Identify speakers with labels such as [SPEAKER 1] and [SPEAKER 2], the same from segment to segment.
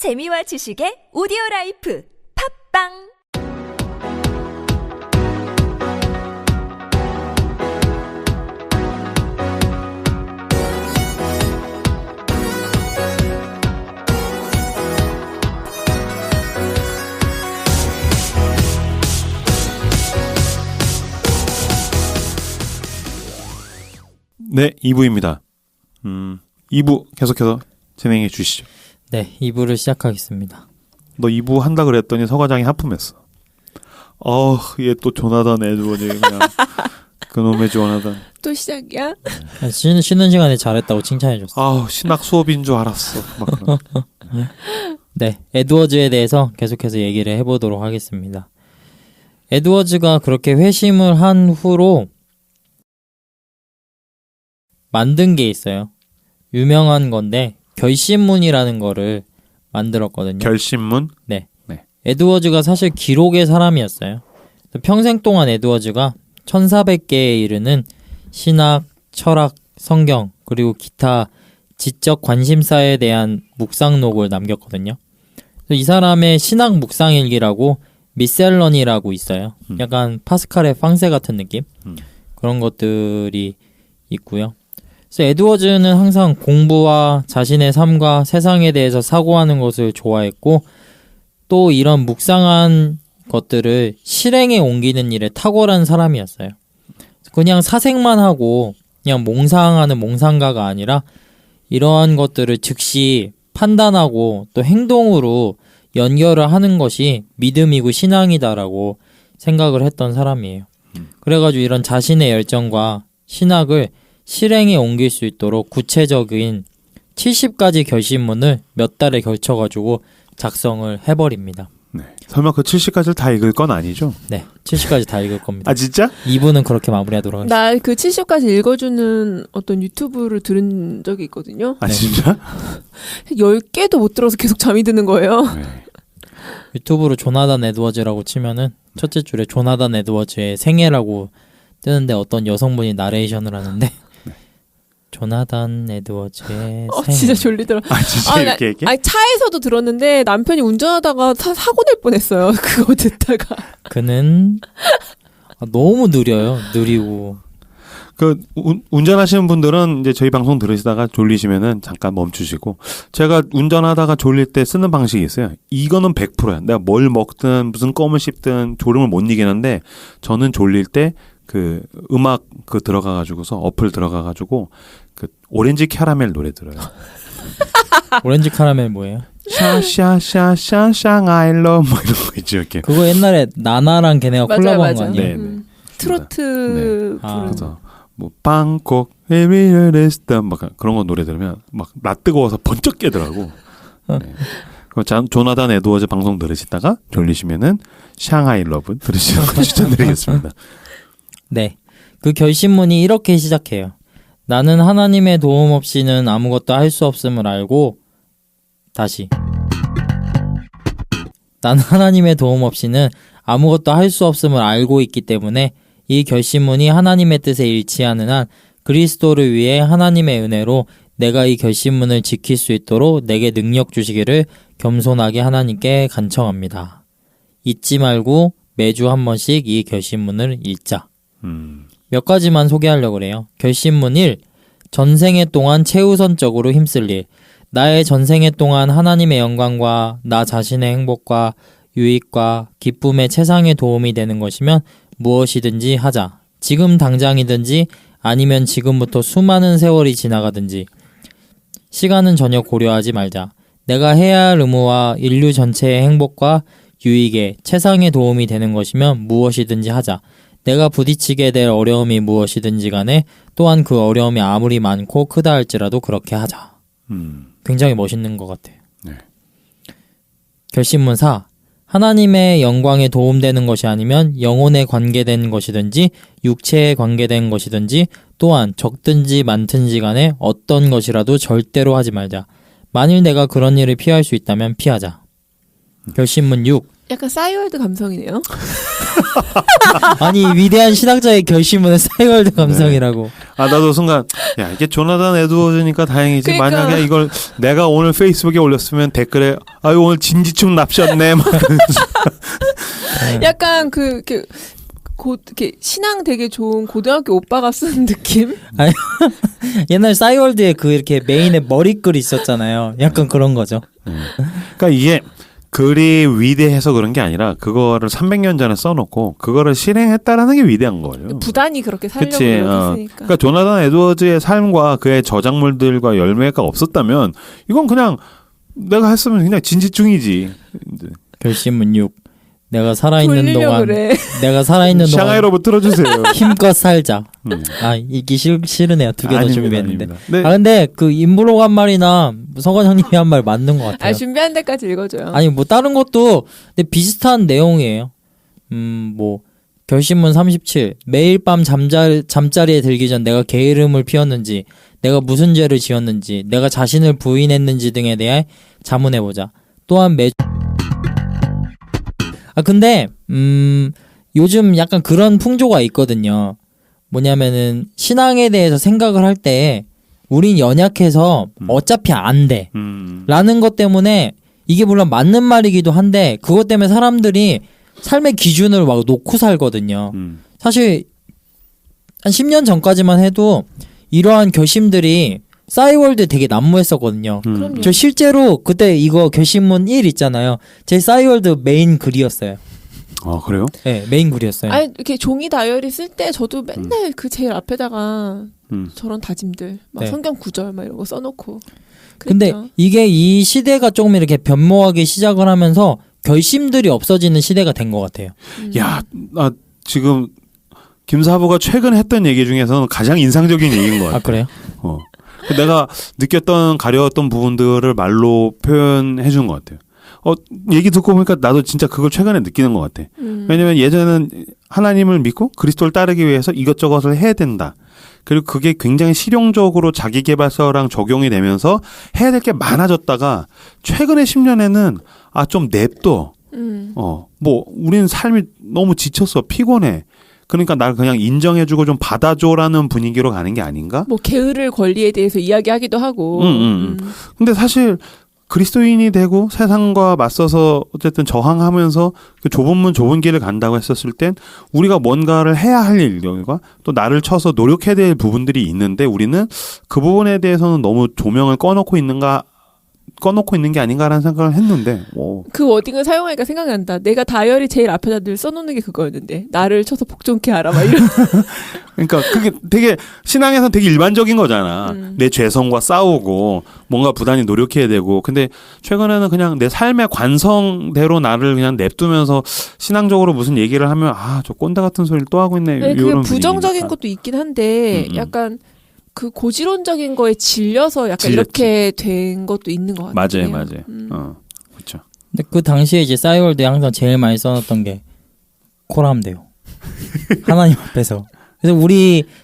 [SPEAKER 1] 재미와 지식의 오디오라이프 팝빵
[SPEAKER 2] 네, 2부입니다. 2부 계속해서 진행해 주시죠.
[SPEAKER 3] 네, 2부를 시작하겠습니다.
[SPEAKER 2] 너 2부 한다 그랬더니 서과장이 하품했어. 얘 또 조나단 에드워즈 그냥 그놈의 조나단.
[SPEAKER 4] 또 시작이야?
[SPEAKER 3] 쉬는 시간에 잘했다고 칭찬해줬어.
[SPEAKER 2] 신학 수업인 줄 알았어. 막 그런.
[SPEAKER 3] 네, 에드워즈에 대해서 계속해서 얘기를 해보도록 하겠습니다. 에드워즈가 그렇게 회심을 한 후로 만든 게 있어요. 유명한 건데 결심문이라는 거를 만들었거든요.
[SPEAKER 2] 결심문?
[SPEAKER 3] 네. 에드워즈가 사실 기록의 사람이었어요. 평생 동안 에드워즈가 1400개에 이르는 신학, 철학, 성경 그리고 기타 지적 관심사에 대한 묵상록을 남겼거든요. 이 사람의 신학 묵상일기라고 미셀런이라고 있어요. 약간 파스칼의 방세 같은 느낌? 그런 것들이 있고요. 그래서 에드워즈는 항상 공부와 자신의 삶과 세상에 대해서 사고하는 것을 좋아했고 또 이런 묵상한 것들을 실행에 옮기는 일에 탁월한 사람이었어요. 그냥 사색만 하고 그냥 몽상하는 몽상가가 아니라 이러한 것들을 즉시 판단하고 또 행동으로 연결을 하는 것이 믿음이고 신앙이다라고 생각을 했던 사람이에요. 그래가지고 이런 자신의 열정과 신학을 실행에 옮길 수 있도록 구체적인 70가지 결심문을 몇 달에 걸쳐가지고 작성을 해버립니다.
[SPEAKER 2] 네. 설마 그 70가지를 다 읽을 건 아니죠?
[SPEAKER 3] 네, 70가지 다 읽을 겁니다.
[SPEAKER 2] 진짜?
[SPEAKER 3] 2부는 그렇게 마무리하도록 하겠습니다.
[SPEAKER 4] 나 그 70까지 읽어주는 어떤 유튜브를 들은 적이 있거든요.
[SPEAKER 2] 진짜?
[SPEAKER 4] 10개도 못 들어서 계속 잠이 드는 거예요.
[SPEAKER 2] 네.
[SPEAKER 3] 유튜브로 조나단 에드워즈라고 치면은 첫째 줄에 조나단 에드워즈의 생애라고 뜨는데 어떤 여성분이 나레이션을 하는데 조나단 에드워즈의 생애.
[SPEAKER 4] 진짜 졸리더라.
[SPEAKER 2] 진짜 이렇게 얘기해?
[SPEAKER 4] 차에서도 들었는데 남편이 운전하다가 사고 낼 뻔했어요. 그거 듣다가.
[SPEAKER 3] 그는 너무 느리고
[SPEAKER 2] 운전하시는 분들은 이제 저희 방송 들으시다가 졸리시면은 잠깐 멈추시고, 제가 운전하다가 졸릴 때 쓰는 방식이 있어요. 이거는 100%야. 내가 뭘 먹든 무슨 껌을 씹든 졸음을 못 이기는데, 저는 졸릴 때 그 음악 들어가가지고서 어플 들어가가지고 그 오렌지 캐러멜 노래 들어요.
[SPEAKER 3] 오렌지 카라멜 뭐예요?
[SPEAKER 2] 샤샤샤샤샹 아일러 뭐 이런 거 있죠 이렇게.
[SPEAKER 3] 그거 옛날에 나나랑 걔네가 콜라보한 거 아니에요?
[SPEAKER 2] 네.
[SPEAKER 4] 트로트
[SPEAKER 2] 그래서 뭐 빵콕 헤비레스타 막 그런 거 노래 들으면 막 나 뜨거워서 번쩍 깨더라고. 네. 그럼 조나단 에드워즈 방송 들으시다가 졸리시면은 샹하이 러브 들으시는 거 추천드리겠습니다.
[SPEAKER 3] 네, 그 결심문이 이렇게 시작해요. 나는 하나님의 도움 없이는 아무것도 할 수 없음을 알고 나는 하나님의 도움 없이는 아무것도 할 수 없음을 알고 있기 때문에 이 결심문이 하나님의 뜻에 일치하는 한 그리스도를 위해 하나님의 은혜로 내가 이 결심문을 지킬 수 있도록 내게 능력 주시기를 겸손하게 하나님께 간청합니다. 잊지 말고 매주 한 번씩 이 결심문을 읽자. 몇 가지만 소개하려고 그래요. 결심문 1. 전생애 동안 최우선적으로 힘쓸 일. 나의 전생애 동안 하나님의 영광과 나 자신의 행복과 유익과 기쁨의 최상의 도움이 되는 것이면 무엇이든지 하자. 지금 당장이든지 아니면 지금부터 수많은 세월이 지나가든지. 시간은 전혀 고려하지 말자. 내가 해야 할 의무와 인류 전체의 행복과 유익에 최상의 도움이 되는 것이면 무엇이든지 하자. 내가 부딪히게 될 어려움이 무엇이든지 간에 또한 그 어려움이 아무리 많고 크다 할지라도 그렇게 하자. 굉장히 멋있는 것 같아요.
[SPEAKER 2] 네.
[SPEAKER 3] 결심문 4. 하나님의 영광에 도움되는 것이 아니면 영혼에 관계된 것이든지 육체에 관계된 것이든지 또한 적든지 많든지 간에 어떤 것이라도 절대로 하지 말자. 만일 내가 그런 일을 피할 수 있다면 피하자. 결심문 6.
[SPEAKER 4] 약간 싸이월드 감성이네요.
[SPEAKER 3] 아니 위대한 신학자의 결심은 싸이월드 감성이라고.
[SPEAKER 2] 아 나도 순간 야 이게 조나단 에드워즈니까 다행이지.
[SPEAKER 4] 그러니까.
[SPEAKER 2] 만약에 이걸 내가 오늘 페이스북에 올렸으면 댓글에 아유 오늘 진지충 납셨네. 막
[SPEAKER 4] 약간 이렇게 신앙 되게 좋은 고등학교 오빠가 쓰는 느낌?
[SPEAKER 3] 옛날 싸이월드에 그 이렇게 메인에 머리글이 있었잖아요. 약간 그런 거죠.
[SPEAKER 2] 그러니까 이게 글이 위대해서 그런 게 아니라 그거를 300년 전에 써놓고 그거를 실행했다라는 게 위대한 거예요.
[SPEAKER 4] 부단히 그렇게 살려고
[SPEAKER 2] 그치.
[SPEAKER 4] 노력했으니까.
[SPEAKER 2] 그러니까 조나단 에드워즈의 삶과 그의 저작물들과 열매가 없었다면 이건 그냥 내가 했으면 그냥 진지충이지.
[SPEAKER 3] 결심은 6. 내가 살아있는
[SPEAKER 4] 돌리려고
[SPEAKER 3] 동안
[SPEAKER 4] 그래.
[SPEAKER 3] 내가 살아있는 동안
[SPEAKER 2] 샹하이로브 틀어주세요.
[SPEAKER 3] 힘껏 살자. 아 읽기 싫으네요. 두 개 더
[SPEAKER 2] 아닙니다,
[SPEAKER 3] 준비했는데.
[SPEAKER 2] 아닙니다. 네.
[SPEAKER 3] 아 근데 그 인브로그 한 말이나 서 과장님이 한 말 맞는 것 같아요.
[SPEAKER 4] 준비한 데까지 읽어줘요.
[SPEAKER 3] 아니 뭐 다른 것도 근데 비슷한 내용이에요. 뭐 결심문 37. 매일 밤 잠자리에 들기 전 내가 게으름을 피웠는지, 내가 무슨 죄를 지었는지, 내가 자신을 부인했는지 등에 대해 자문해보자. 또한 근데 요즘 약간 그런 풍조가 있거든요. 뭐냐면은 신앙에 대해서 생각을 할 때 우린 연약해서 어차피 안 돼. 라는 것 때문에 이게 물론 맞는 말이기도 한데 그것 때문에 사람들이 삶의 기준을 막 놓고 살거든요. 사실 한 10년 전까지만 해도 이러한 결심들이 싸이월드 되게 난무했었거든요.
[SPEAKER 4] 그럼요.
[SPEAKER 3] 저 실제로 그때 이거 결심문 1 있잖아요. 제 싸이월드 메인 글이었어요.
[SPEAKER 2] 아 그래요?
[SPEAKER 3] 네, 메인 글이었어요.
[SPEAKER 4] 아니 이렇게 종이 다이어리 쓸 때 저도 맨날 그 제일 앞에다가
[SPEAKER 2] 음.
[SPEAKER 4] 저런 다짐들 막
[SPEAKER 3] 네.
[SPEAKER 4] 성경 구절 막 이런 거 써놓고.
[SPEAKER 3] 근데
[SPEAKER 4] 그랬죠.
[SPEAKER 3] 이게 이 시대가 조금 이렇게 변모하기 시작을 하면서 결심들이 없어지는 시대가 된 것 같아요.
[SPEAKER 2] 야, 나 지금 김사부가 최근 했던 얘기 중에서는 가장 인상적인 얘기인 것 같아.
[SPEAKER 3] 아 그래요?
[SPEAKER 2] 내가 느꼈던 가려웠던 부분들을 말로 표현해 준 것 같아요. 얘기 듣고 보니까 나도 진짜 그걸 최근에 느끼는 것 같아. 왜냐면 예전에는 하나님을 믿고 그리스도를 따르기 위해서 이것저것을 해야 된다. 그리고 그게 굉장히 실용적으로 자기계발서랑 적용이 되면서 해야 될 게 많아졌다가 최근에 10년에는 좀 냅둬. 뭐 우리는 삶이 너무 지쳤어. 피곤해. 그러니까 날 그냥 인정해주고 좀 받아줘라는 분위기로 가는 게 아닌가?
[SPEAKER 4] 뭐 게으를 권리에 대해서 이야기하기도 하고.
[SPEAKER 2] 근데 사실 그리스도인이 되고 세상과 맞서서 어쨌든 저항하면서 그 좁은 문 좁은 길을 간다고 했었을 땐 우리가 뭔가를 해야 할 일과 또 나를 쳐서 노력해야 될 부분들이 있는데 우리는 그 부분에 대해서는 너무 조명을 꺼놓고 있는 게 아닌가라는 생각을 했는데
[SPEAKER 4] 그 워딩을 사용하니까 생각난다. 내가 다이어리 제일 앞에다 늘 써놓는 게 그거였는데 나를 쳐서 복종케 하라 막 이런.
[SPEAKER 2] 그러니까 그게 되게 신앙에서는 되게 일반적인 거잖아. 내 죄성과 싸우고 뭔가 부단히 노력해야 되고. 근데 최근에는 그냥 내 삶의 관성대로 나를 그냥 냅두면서 신앙적으로 무슨 얘기를 하면 저 꼰대 같은 소리를 또 하고 있네.
[SPEAKER 4] 네, 그
[SPEAKER 2] 이런
[SPEAKER 4] 부정적인
[SPEAKER 2] 분위기니까.
[SPEAKER 4] 것도 있긴 한데 약간 그 고지론적인 거에 질려서 약간
[SPEAKER 2] 질렸지.
[SPEAKER 4] 이렇게 된 것도 있는 것 같아요.
[SPEAKER 2] 맞아요. 그렇죠.
[SPEAKER 3] 근데 그 당시에 이제 싸이월드에 항상 제일 많이 써놨던 게 코람데요. 하나님 앞에서. 그래서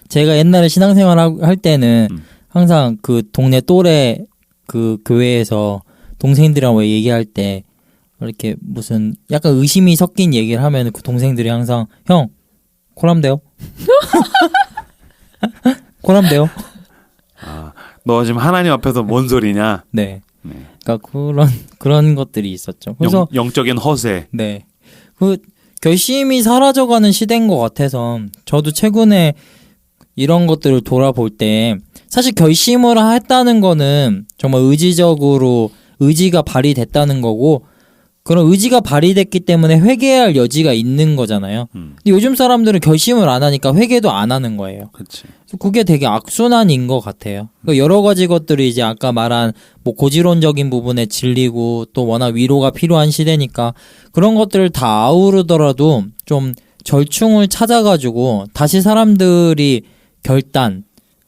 [SPEAKER 3] 제가 옛날에 신앙생활 할 때는 항상 그 동네 또래 그 교회에서 동생들이랑 얘기할 때 이렇게 무슨 약간 의심이 섞인 얘기를 하면 그 동생들이 항상 형 코람데요. 코람데요.
[SPEAKER 2] 너 지금 하나님 앞에서 뭔 소리냐?
[SPEAKER 3] 네. 그러니까 그런 것들이 있었죠. 그래서
[SPEAKER 2] 영적인 허세.
[SPEAKER 3] 네. 그 결심이 사라져가는 시대인 것 같아서 저도 최근에 이런 것들을 돌아볼 때 사실 결심을 했다는 거는 정말 의지가 발휘됐다는 거고 그런 의지가 발휘됐기 때문에 회개할 여지가 있는 거잖아요. 근데 요즘 사람들은 결심을 안 하니까 회개도 안 하는 거예요.
[SPEAKER 2] 그렇지.
[SPEAKER 3] 그게 되게 악순환인 것 같아요. 그러니까 여러 가지 것들이 이제 아까 말한 뭐 고지론적인 부분에 질리고 또 워낙 위로가 필요한 시대니까 그런 것들을 다 아우르더라도 좀 절충을 찾아가지고 다시 사람들이 결단,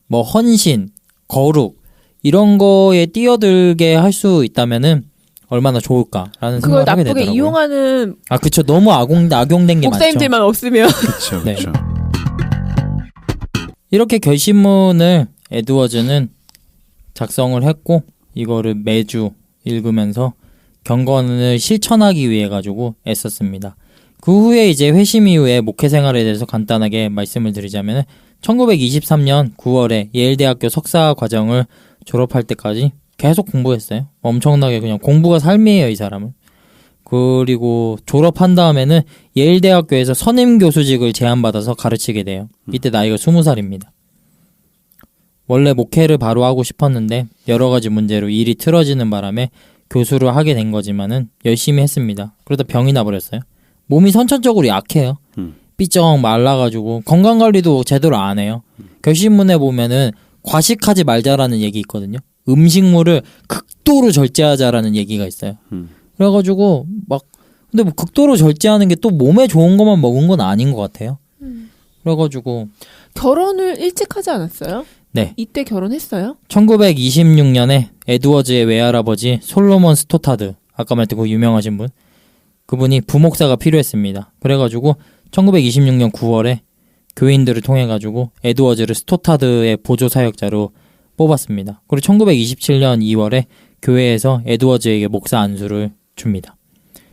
[SPEAKER 3] 뭐 헌신, 거룩 이런 거에 뛰어들게 할 수 있다면은 얼마나 좋을까라는
[SPEAKER 4] 그걸
[SPEAKER 3] 생각을 하게
[SPEAKER 4] 나쁘게
[SPEAKER 3] 되더라고요.
[SPEAKER 4] 이용하는
[SPEAKER 3] 그쵸. 너무 악용된 게 많죠.
[SPEAKER 4] 목사님들만 없으면.
[SPEAKER 2] 그렇죠.
[SPEAKER 3] 네. 이렇게 결심문을 에드워즈는 작성을 했고 이거를 매주 읽으면서 경건을 실천하기 위해 가지고 애썼습니다. 그 후에 이제 회심 이후에 목회 생활에 대해서 간단하게 말씀을 드리자면 1923년 9월에 예일대학교 석사 과정을 졸업할 때까지 계속 공부했어요. 엄청나게 그냥 공부가 삶이에요, 이 사람은. 그리고 졸업한 다음에는 예일대학교에서 선임교수직을 제안받아서 가르치게 돼요. 이때 나이가 20살입니다. 원래 목회를 바로 하고 싶었는데 여러 가지 문제로 일이 틀어지는 바람에 교수를 하게 된 거지만은 열심히 했습니다. 그러다 병이 나버렸어요. 몸이 선천적으로 약해요. 삐쩍 말라가지고 건강관리도 제대로 안 해요. 결심문에 보면은 과식하지 말자라는 얘기 있거든요. 음식물을 극도로 절제하자라는 얘기가 있어요. 그래가지고 막 근데 뭐 극도로 절제하는 게 또 몸에 좋은 것만 먹은 건 아닌 것 같아요. 그래가지고
[SPEAKER 4] 결혼을 일찍 하지 않았어요?
[SPEAKER 3] 네.
[SPEAKER 4] 이때 결혼했어요?
[SPEAKER 3] 1926년에 에드워즈의 외할아버지 솔로몬 스토타드, 아까 말했던 그 유명하신 분, 그분이 부목사가 필요했습니다. 그래가지고 1926년 9월에 교인들을 통해가지고 에드워즈를 스토타드의 보조사역자로 뽑았습니다. 그리고 1927년 2월에 교회에서 에드워즈에게 목사 안수를 줍니다.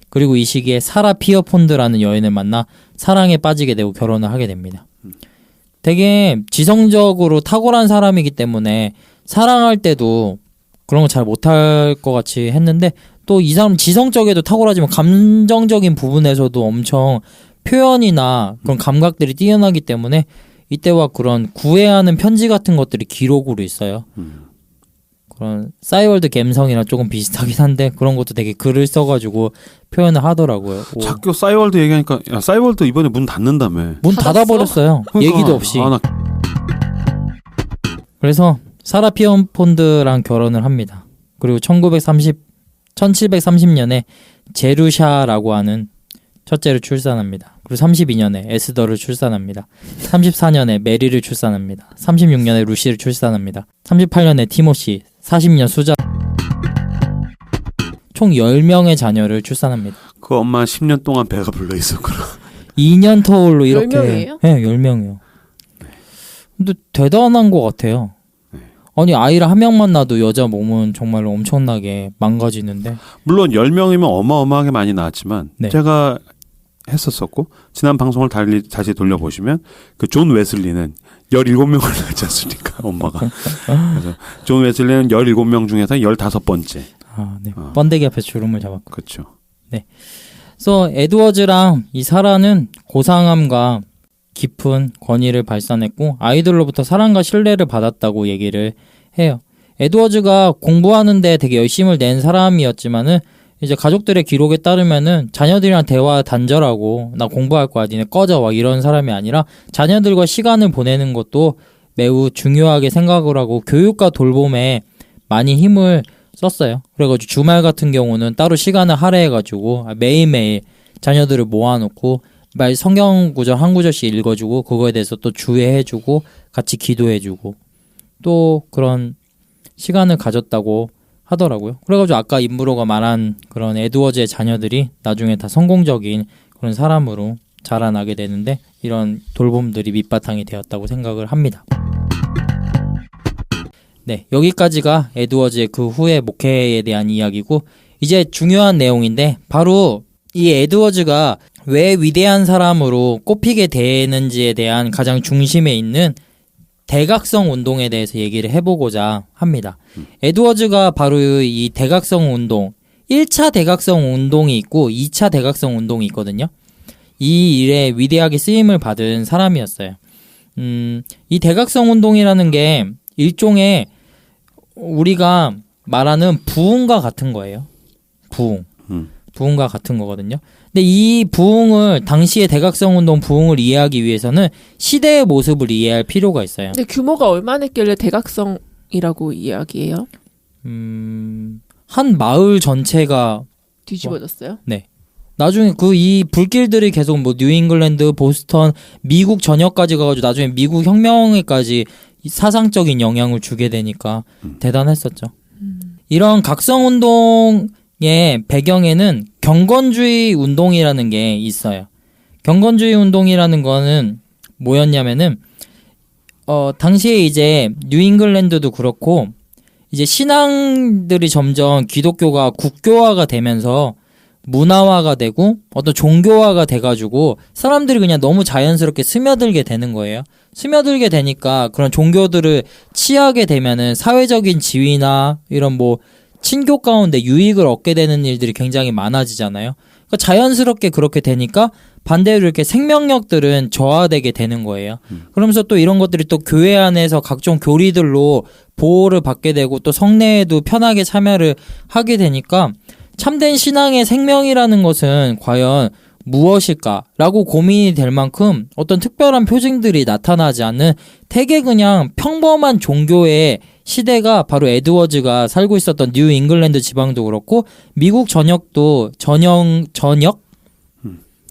[SPEAKER 3] 그리고 이 시기에 사라 피어폰드라는 여인을 만나 사랑에 빠지게 되고 결혼을 하게 됩니다. 되게 지성적으로 탁월한 사람이기 때문에 사랑할 때도 그런 거 잘 못할 것 같이 했는데 또 이 사람 지성적에도 탁월하지만 감정적인 부분에서도 엄청 표현이나 그런 감각들이 뛰어나기 때문에 이때와 그런 구애하는 편지 같은 것들이 기록으로 있어요. 그런 싸이월드 갬성이랑 조금 비슷하긴 한데 그런 것도 되게 글을 써가지고 표현을 하더라고요.
[SPEAKER 2] 자꾸 싸이월드 얘기하니까 야 싸이월드 이번에 문 닫는다며.
[SPEAKER 3] 문 닫아버렸어요.
[SPEAKER 2] 그러니까,
[SPEAKER 3] 얘기도 없이.
[SPEAKER 2] 나...
[SPEAKER 3] 그래서 사라 피어폰드랑 결혼을 합니다. 그리고 1730년에 제루샤라고 하는 첫째를 출산합니다. 그리고 32년에 에스더를 출산합니다. 34년에 메리를 출산합니다. 36년에 루시를 출산합니다. 38년에 티모시, 40년 수자, 총 10명의 자녀를 출산합니다.
[SPEAKER 2] 그 엄마 10년 동안 배가 불러 있었구나.
[SPEAKER 3] 2년 터울로 이렇게.
[SPEAKER 4] 10명이에요?
[SPEAKER 3] 네, 10명이요. 근데 대단한 것 같아요. 아니 아이를 한 명만 낳아도 여자 몸은 정말로 엄청나게 망가지는데. 물론
[SPEAKER 2] 10명이면 어마어마하게 많이 낳았지만
[SPEAKER 3] 네.
[SPEAKER 2] 제가 했었었고 지난 방송을 다시 돌려보시면 그 존 웨슬리는 17명을 낳지 않습니까? 엄마가. 그래서 존 웨슬리는 17명 중에서 15번째.
[SPEAKER 3] 아, 네. 번데기 앞에 주름을 잡았고.
[SPEAKER 2] 그렇죠.
[SPEAKER 3] 네. 그래서 에드워즈랑 이 사라는 고상함과 깊은 권위를 발산했고 아이들로부터 사랑과 신뢰를 받았다고 얘기를 해요. 에드워즈가 공부하는데 되게 열심을 낸 사람이었지만은 이제 가족들의 기록에 따르면은 자녀들이랑 대화 단절하고 나 공부할 거야 니네 꺼져 와 이런 사람이 아니라 자녀들과 시간을 보내는 것도 매우 중요하게 생각을 하고 교육과 돌봄에 많이 힘을 썼어요. 그래가지고 주말 같은 경우는 따로 시간을 할애해가지고 매일매일 자녀들을 모아놓고 말 성경 구절 한 구절씩 읽어주고 그거에 대해서 또 주의해주고 같이 기도해주고 또 그런 시간을 가졌다고 하더라고요. 그래가지고 아까 임브로가 말한 그런 에드워즈의 자녀들이 나중에 다 성공적인 그런 사람으로 자라나게 되는데 이런 돌봄들이 밑바탕이 되었다고 생각을 합니다. 네, 여기까지가 에드워즈의 그 후의 목회에 대한 이야기고 이제 중요한 내용인데 바로 이 에드워즈가 왜 위대한 사람으로 꼽히게 되는지에 대한 가장 중심에 있는 대각성 운동에 대해서 얘기를 해보고자 합니다. 에드워즈가 바로 이 대각성 운동, 1차 대각성 운동이 있고 2차 대각성 운동이 있거든요. 이 일에 위대하게 쓰임을 받은 사람이었어요. 이 대각성 운동이라는 게 일종의 우리가 말하는 부흥과 같은 거예요. 부흥과 같은 거거든요. 근데 이 부흥을 당시의 대각성 운동 부흥을 이해하기 위해서는 시대의 모습을 이해할 필요가 있어요.
[SPEAKER 4] 근데 규모가 얼마나 했길래 대각성이라고 이야기해요?
[SPEAKER 3] 한 마을 전체가
[SPEAKER 4] 뒤집어졌어요?
[SPEAKER 3] 네. 나중에 그 이 불길들이 계속 뭐 뉴잉글랜드, 보스턴, 미국 전역까지 가가지고 나중에 미국 혁명에까지 사상적인 영향을 주게 되니까 대단했었죠. 이런 각성 운동의 배경에는 경건주의 운동이라는 게 있어요. 경건주의 운동이라는 거는 뭐였냐면은 당시에 이제 뉴잉글랜드도 그렇고 이제 신앙들이 점점 기독교가 국교화가 되면서 문화화가 되고 어떤 종교화가 돼가지고 사람들이 그냥 너무 자연스럽게 스며들게 되는 거예요. 스며들게 되니까 그런 종교들을 취하게 되면은 사회적인 지위나 이런 뭐 친교 가운데 유익을 얻게 되는 일들이 굉장히 많아지잖아요. 그러니까 자연스럽게 그렇게 되니까 반대로 이렇게 생명력들은 저하되게 되는 거예요. 그러면서 또 이런 것들이 또 교회 안에서 각종 교리들로 보호를 받게 되고 또 성례에도 편하게 참여를 하게 되니까 참된 신앙의 생명이라는 것은 과연 무엇일까라고 고민이 될 만큼 어떤 특별한 표징들이 나타나지 않는 되게 그냥 평범한 종교의 시대가 바로 에드워즈가 살고 있었던 뉴 잉글랜드 지방도 그렇고 미국 전역도 전역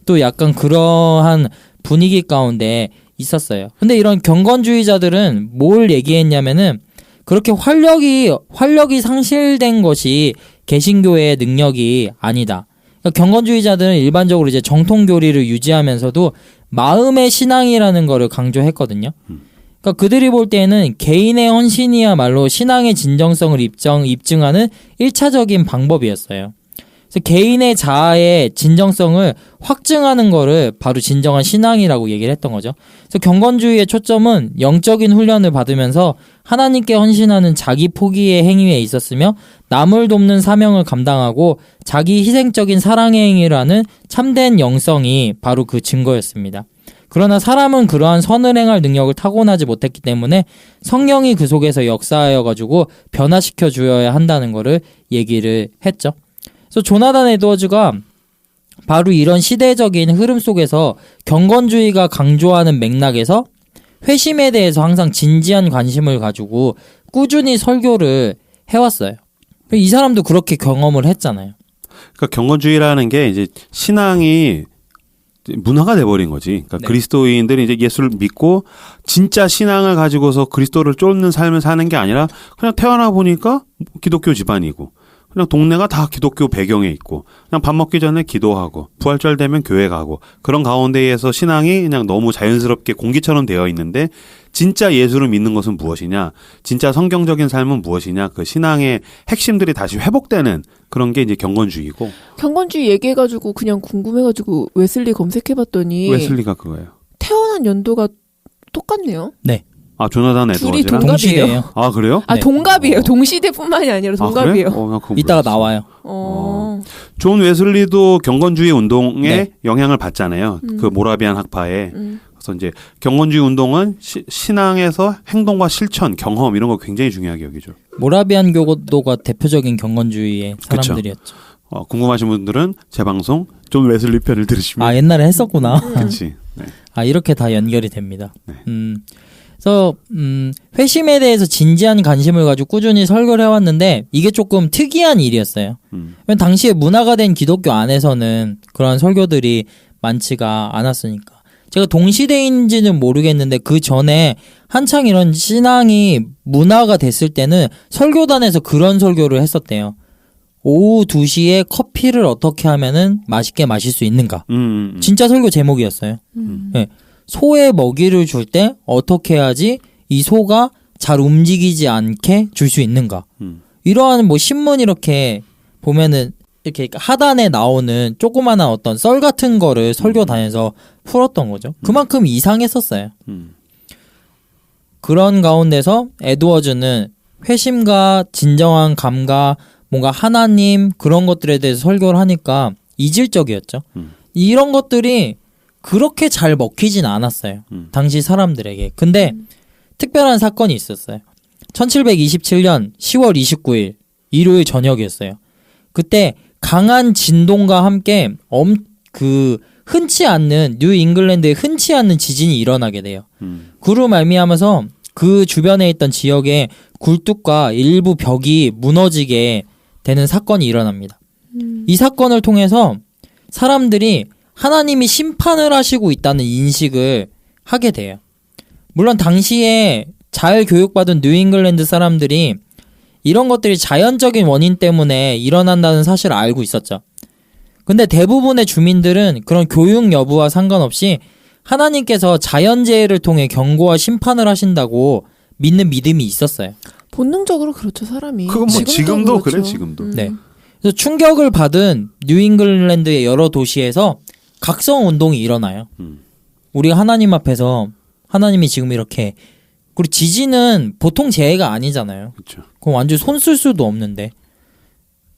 [SPEAKER 3] 또 약간 그러한 분위기 가운데 있었어요. 근데 이런 경건주의자들은 뭘 얘기했냐면은 그렇게 활력이 상실된 것이 개신교의 능력이 아니다. 그러니까 경건주의자들은 일반적으로 이제 정통 교리를 유지하면서도 마음의 신앙이라는 거를 강조했거든요. 그러니까 그들이 볼 때에는 개인의 헌신이야말로 신앙의 진정성을 입증하는 1차적인 방법이었어요. 그래서 개인의 자아의 진정성을 확증하는 거를 바로 진정한 신앙이라고 얘기를 했던 거죠. 그래서 경건주의의 초점은 영적인 훈련을 받으면서 하나님께 헌신하는 자기 포기의 행위에 있었으며 남을 돕는 사명을 감당하고 자기 희생적인 사랑의 행위를 하는 참된 영성이 바로 그 증거였습니다. 그러나 사람은 그러한 선을 행할 능력을 타고나지 못했기 때문에 성령이 그 속에서 역사하여 가지고 변화시켜 주어야 한다는 거를 얘기를 했죠. 그래서 조나단 에드워즈가 바로 이런 시대적인 흐름 속에서 경건주의가 강조하는 맥락에서 회심에 대해서 항상 진지한 관심을 가지고 꾸준히 설교를 해왔어요. 이 사람도 그렇게 경험을 했잖아요.
[SPEAKER 2] 그러니까 경건주의라는 게 이제 신앙이 문화가 돼버린 거지. 그러니까
[SPEAKER 3] 네.
[SPEAKER 2] 그리스도인들이 이제 예수를 믿고 진짜 신앙을 가지고서 그리스도를 쫓는 삶을 사는 게 아니라 그냥 태어나 보니까 기독교 집안이고 그냥 동네가 다 기독교 배경에 있고 그냥 밥 먹기 전에 기도하고 부활절 되면 교회 가고 그런 가운데에서 신앙이 그냥 너무 자연스럽게 공기처럼 되어 있는데 진짜 예수를 믿는 것은 무엇이냐, 진짜 성경적인 삶은 무엇이냐, 그 신앙의 핵심들이 다시 회복되는 그런 게 이제 경건주의고.
[SPEAKER 4] 경건주의 얘기해가지고 그냥 궁금해가지고 웨슬리 검색해봤더니
[SPEAKER 2] 웨슬리가 그거예요.
[SPEAKER 4] 태어난 연도가 똑같네요.
[SPEAKER 3] 네.
[SPEAKER 2] 아, 조나단
[SPEAKER 4] 둘이
[SPEAKER 2] 에드워즈랑?
[SPEAKER 3] 동시대예요.
[SPEAKER 2] 아, 그래요?
[SPEAKER 4] 아
[SPEAKER 3] 네.
[SPEAKER 4] 동갑이에요. 동시대뿐만이 아니라
[SPEAKER 2] 아,
[SPEAKER 4] 동갑이에요.
[SPEAKER 2] 그래? 나 그건
[SPEAKER 3] 이따가
[SPEAKER 2] 몰랐어.
[SPEAKER 3] 나와요.
[SPEAKER 2] 존 웨슬리도 경건주의 운동에
[SPEAKER 3] 네.
[SPEAKER 2] 영향을 받잖아요. 그 모라비안 학파에.
[SPEAKER 4] 음.
[SPEAKER 2] 그래서 이제 경건주의 운동은 신앙에서 행동과 실천, 경험 이런 거 굉장히 중요하게 여기죠.
[SPEAKER 3] 모라비안 교도가 대표적인 경건주의의 사람들이었죠.
[SPEAKER 2] 궁금하신 분들은 제 방송 존 웨슬리 편을 들으시면.
[SPEAKER 3] 아 옛날에 했었구나.
[SPEAKER 2] 그렇지. 네.
[SPEAKER 3] 아 이렇게 다 연결이 됩니다.
[SPEAKER 2] 네.
[SPEAKER 3] 그래서 회심에 대해서 진지한 관심을 가지고 꾸준히 설교를 해왔는데 이게 조금 특이한 일이었어요. 왜냐면 당시에 문화가 된 기독교 안에서는 그런 설교들이 많지가 않았으니까. 제가 동시대인지는 모르겠는데 그 전에 한창 이런 신앙이 문화가 됐을 때는 설교단에서 그런 설교를 했었대요. 오후 2시에 커피를 어떻게 하면은 맛있게 마실 수 있는가. 진짜 설교 제목이었어요. 네. 소에 먹이를 줄 때 어떻게 해야지 이 소가 잘 움직이지 않게 줄 수 있는가. 이러한 뭐 신문 이렇게 보면은 이렇게 하단에 나오는 조그마한 어떤 썰 같은 거를 설교단에서 풀었던 거죠. 그만큼 이상했었어요. 그런 가운데서 에드워즈는 회심과 진정한 감각, 뭔가 하나님 그런 것들에 대해서 설교를 하니까 이질적이었죠. 이런 것들이 그렇게 잘 먹히진 않았어요. 당시 사람들에게. 근데 특별한 사건이 있었어요. 1727년 10월 29일 일요일 저녁이었어요. 그때 강한 진동과 함께 흔치 않는 뉴 잉글랜드에 흔치 않는 지진이 일어나게 돼요. 그로 말미암아서 그 주변에 있던 지역의 굴뚝과 일부 벽이 무너지게 되는 사건이 일어납니다. 이 사건을 통해서 사람들이 하나님이 심판을 하시고 있다는 인식을 하게 돼요. 물론 당시에 잘 교육받은 뉴 잉글랜드 사람들이 이런 것들이 자연적인 원인 때문에 일어난다는 사실을 알고 있었죠. 근데 대부분의 주민들은 그런 교육 여부와 상관없이 하나님께서 자연재해를 통해 경고와 심판을 하신다고 믿는 믿음이 있었어요.
[SPEAKER 4] 본능적으로 그렇죠, 사람이.
[SPEAKER 2] 그건 뭐 지금도
[SPEAKER 4] 그렇죠.
[SPEAKER 2] 그래, 지금도.
[SPEAKER 3] 네. 그래서 충격을 받은 뉴잉글랜드의 여러 도시에서 각성 운동이 일어나요. 우리가 하나님 앞에서 하나님이 지금 이렇게 그리고 지진은 보통 재해가 아니잖아요.
[SPEAKER 2] 그렇죠.
[SPEAKER 3] 그럼 완전 손 쓸 수도 없는데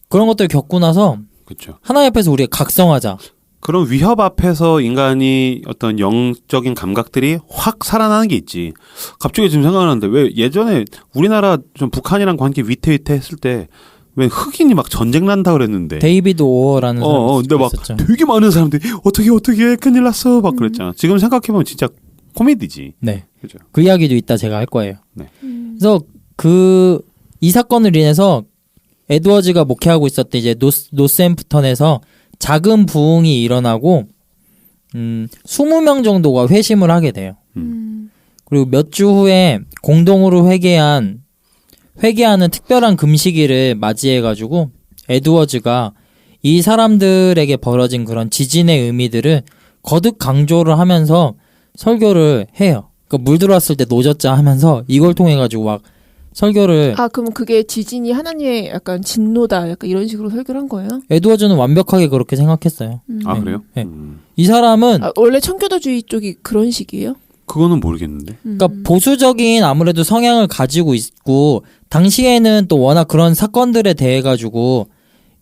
[SPEAKER 3] 그런 것들을 겪고 나서
[SPEAKER 2] 그렇죠.
[SPEAKER 3] 하나님 앞에서 우리가 각성하자.
[SPEAKER 2] 그런 위협 앞에서 인간이 어떤 영적인 감각들이 확 살아나는 게 있지. 갑자기 지금 생각나는데 왜 예전에 우리나라 좀 북한이랑 관계 위태위태했을 때 왜 흑인이 막 전쟁 난다 그랬는데.
[SPEAKER 3] 데이비드 오어라는 사람이
[SPEAKER 2] 근데 막
[SPEAKER 3] 있었죠.
[SPEAKER 2] 되게 많은 사람들이 어떻게 큰일 났어 막 그랬잖아. 지금 생각해보면 진짜 코미디지.
[SPEAKER 3] 네.
[SPEAKER 2] 그죠.
[SPEAKER 3] 그 이야기도 이따 제가 할 거예요.
[SPEAKER 2] 네.
[SPEAKER 3] 그래서 이 사건을 인해서 에드워즈가 목회하고 있었던 이제 노스햄프턴에서 작은 부흥이 일어나고 20명 정도가 회심을 하게 돼요. 그리고 몇 주 후에 공동으로 회개하는 특별한 금식일을 맞이해가지고 에드워즈가 이 사람들에게 벌어진 그런 지진의 의미들을 거듭 강조를 하면서 설교를 해요. 그러니까 물 들어왔을 때 노졌자 하면서 이걸 통해 가지고 막 설교를.
[SPEAKER 4] 그럼 그게 지진이 하나님의 약간 진노다, 약간 이런 식으로 설교를 한 거예요?
[SPEAKER 3] 에드워즈는 완벽하게 그렇게 생각했어요.
[SPEAKER 2] 아 그래요?
[SPEAKER 3] 네. 이 사람은
[SPEAKER 4] 원래 청교도주의 쪽이 그런 식이에요?
[SPEAKER 2] 그거는 모르겠는데.
[SPEAKER 3] 그러니까 보수적인 아무래도 성향을 가지고 있고 당시에는 또 워낙 그런 사건들에 대해 가지고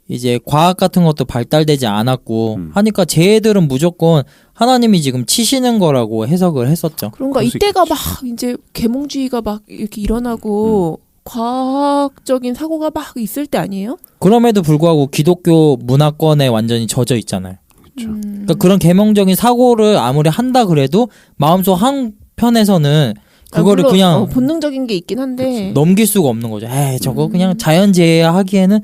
[SPEAKER 3] 이제 과학 같은 것도 발달되지 않았고 하니까 쟤들은 무조건 하나님이 지금 치시는 거라고 해석을 했었죠.
[SPEAKER 4] 그런가 이때가 막 이제 계몽주의가 막 이렇게 일어나고 과학적인 사고가 막 있을 때 아니에요?
[SPEAKER 3] 그럼에도 불구하고 기독교 문화권에 완전히 젖어 있잖아요.
[SPEAKER 2] 그렇죠.
[SPEAKER 3] 그러니까 그런 계몽적인 사고를 아무리 한다 그래도 마음속 한편에서는 그거를
[SPEAKER 4] 물론,
[SPEAKER 3] 그냥
[SPEAKER 4] 본능적인 게 있긴 한데
[SPEAKER 3] 넘길 수가 없는 거죠. 에이 저거 그냥 자연재해야 하기에는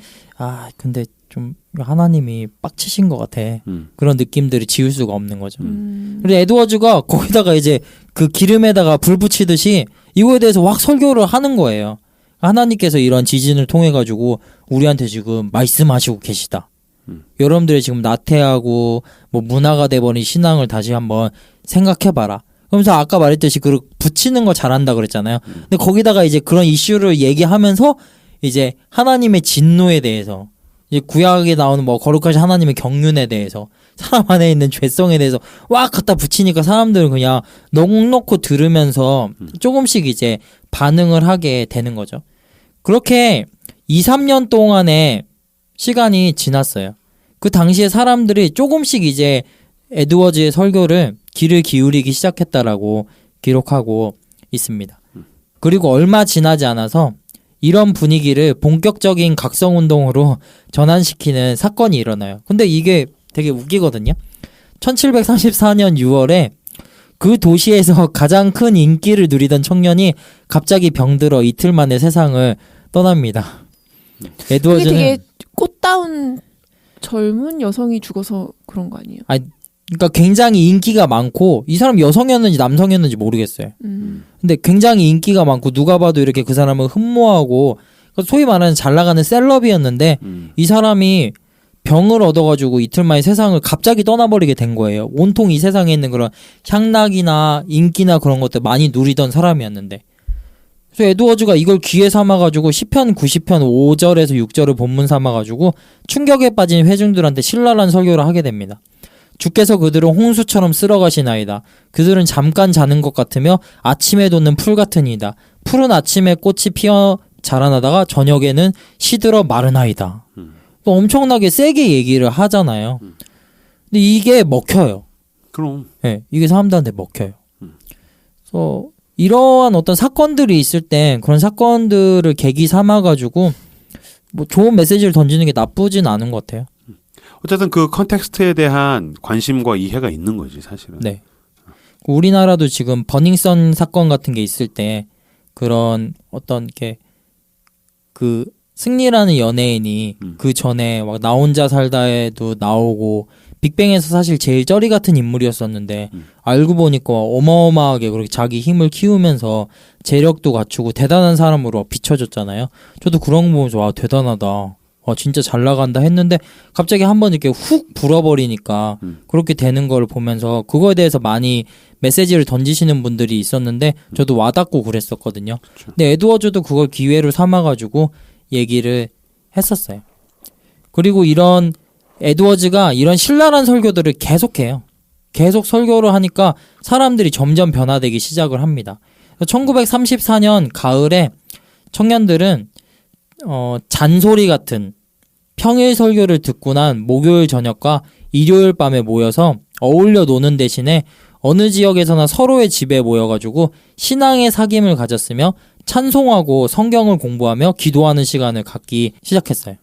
[SPEAKER 3] 근데 좀 하나님이 빡치신 것 같아. 그런 느낌들이 지울 수가 없는 거죠. 그래서 에드워즈가 거기다가 이제 그 기름에다가 불 붙이듯이 이거에 대해서 확 설교를 하는 거예요. 하나님께서 이런 지진을 통해 가지고 우리한테 지금 말씀하시고 계시다. 여러분들이 지금 나태하고 뭐 문화가 돼버린 신앙을 다시 한번 생각해봐라. 그러면서 아까 말했듯이 그 붙이는 거 잘한다 그랬잖아요. 근데 거기다가 이제 그런 이슈를 얘기하면서 이제 하나님의 진노에 대해서 이제 구약에 나오는 뭐 거룩하신 하나님의 경륜에 대해서 사람 안에 있는 죄성에 대해서 와 갖다 붙이니까 사람들은 그냥 넋놓고 들으면서 조금씩 이제 반응을 하게 되는 거죠. 그렇게 2-3년 동안의 시간이 지났어요. 그 당시에 사람들이 조금씩 이제 에드워즈의 설교를 귀를 기울이기 시작했다라고 기록하고 있습니다. 그리고 얼마 지나지 않아서 이런 분위기를 본격적인 각성운동으로 전환시키는 사건이 일어나요. 근데 이게 되게 웃기거든요. 1734년 6월에 그 도시에서 가장 큰 인기를 누리던 청년이 갑자기 병들어 이틀 만에 세상을 떠납니다. 에드워즈는
[SPEAKER 4] 그게 되게 꽃다운 젊은 여성이 죽어서 그런 거 아니에요?
[SPEAKER 3] 그러니까 굉장히 인기가 많고 이 사람 여성이었는지 남성이었는지 모르겠어요. 근데 굉장히 인기가 많고 누가 봐도 이렇게 그 사람을 흠모하고 소위 말하는 잘 나가는 셀럽이었는데 이 사람이 병을 얻어가지고 이틀 만에 세상을 갑자기 떠나버리게 된 거예요. 온통 이 세상에 있는 그런 향락이나 인기나 그런 것들 많이 누리던 사람이었는데 그래서 에드워즈가 이걸 기회 삼아가지고 시편 90편 5절에서 6절을 본문 삼아가지고 충격에 빠진 회중들한테 신랄한 설교를 하게 됩니다. 주께서 그들은 홍수처럼 쓸어가시나이다. 그들은 잠깐 자는 것 같으며 아침에 돋는 풀 같으니이다. 푸른 아침에 꽃이 피어 자라나다가 저녁에는 시들어 마르나이다. 또 엄청나게 세게 얘기를 하잖아요. 근데 이게 먹혀요.
[SPEAKER 2] 그럼.
[SPEAKER 3] 네, 이게 사람들한테 먹혀요. 그래서 이러한 어떤 사건들이 있을 때 그런 사건들을 계기 삼아가지고 뭐 좋은 메시지를 던지는 게 나쁘진 않은 것 같아요.
[SPEAKER 2] 어쨌든 그 컨텍스트에 대한 관심과 이해가 있는 거지 사실은.
[SPEAKER 3] 네. 우리나라도 지금 버닝썬 사건 같은 게 있을 때 그런 어떤 게 그 승리라는 연예인이 그 전에 막 나 혼자 살다에도 나오고 빅뱅에서 사실 제일 쩌리 같은 인물이었었는데 알고 보니까 어마어마하게 그렇게 자기 힘을 키우면서 재력도 갖추고 대단한 사람으로 비춰졌잖아요. 저도 그런 거 보면서 와 대단하다. 진짜 잘 나간다 했는데 갑자기 한번 이렇게 훅 불어버리니까 그렇게 되는 걸 보면서 그거에 대해서 많이 메시지를 던지시는 분들이 있었는데 저도 와닿고 그랬었거든요. 근데 에드워즈도 그걸 기회로 삼아가지고 얘기를 했었어요. 그리고 이런 에드워즈가 이런 신랄한 설교들을 계속해요. 계속 설교를 하니까 사람들이 점점 변화되기 시작을 합니다. 1934년 가을에 청년들은 잔소리 같은 평일 설교를 듣고 난 목요일 저녁과 일요일 밤에 모여서 어울려 노는 대신에 어느 지역에서나 서로의 집에 모여가지고 신앙의 사귐을 가졌으며 찬송하고 성경을 공부하며 기도하는 시간을 갖기 시작했어요.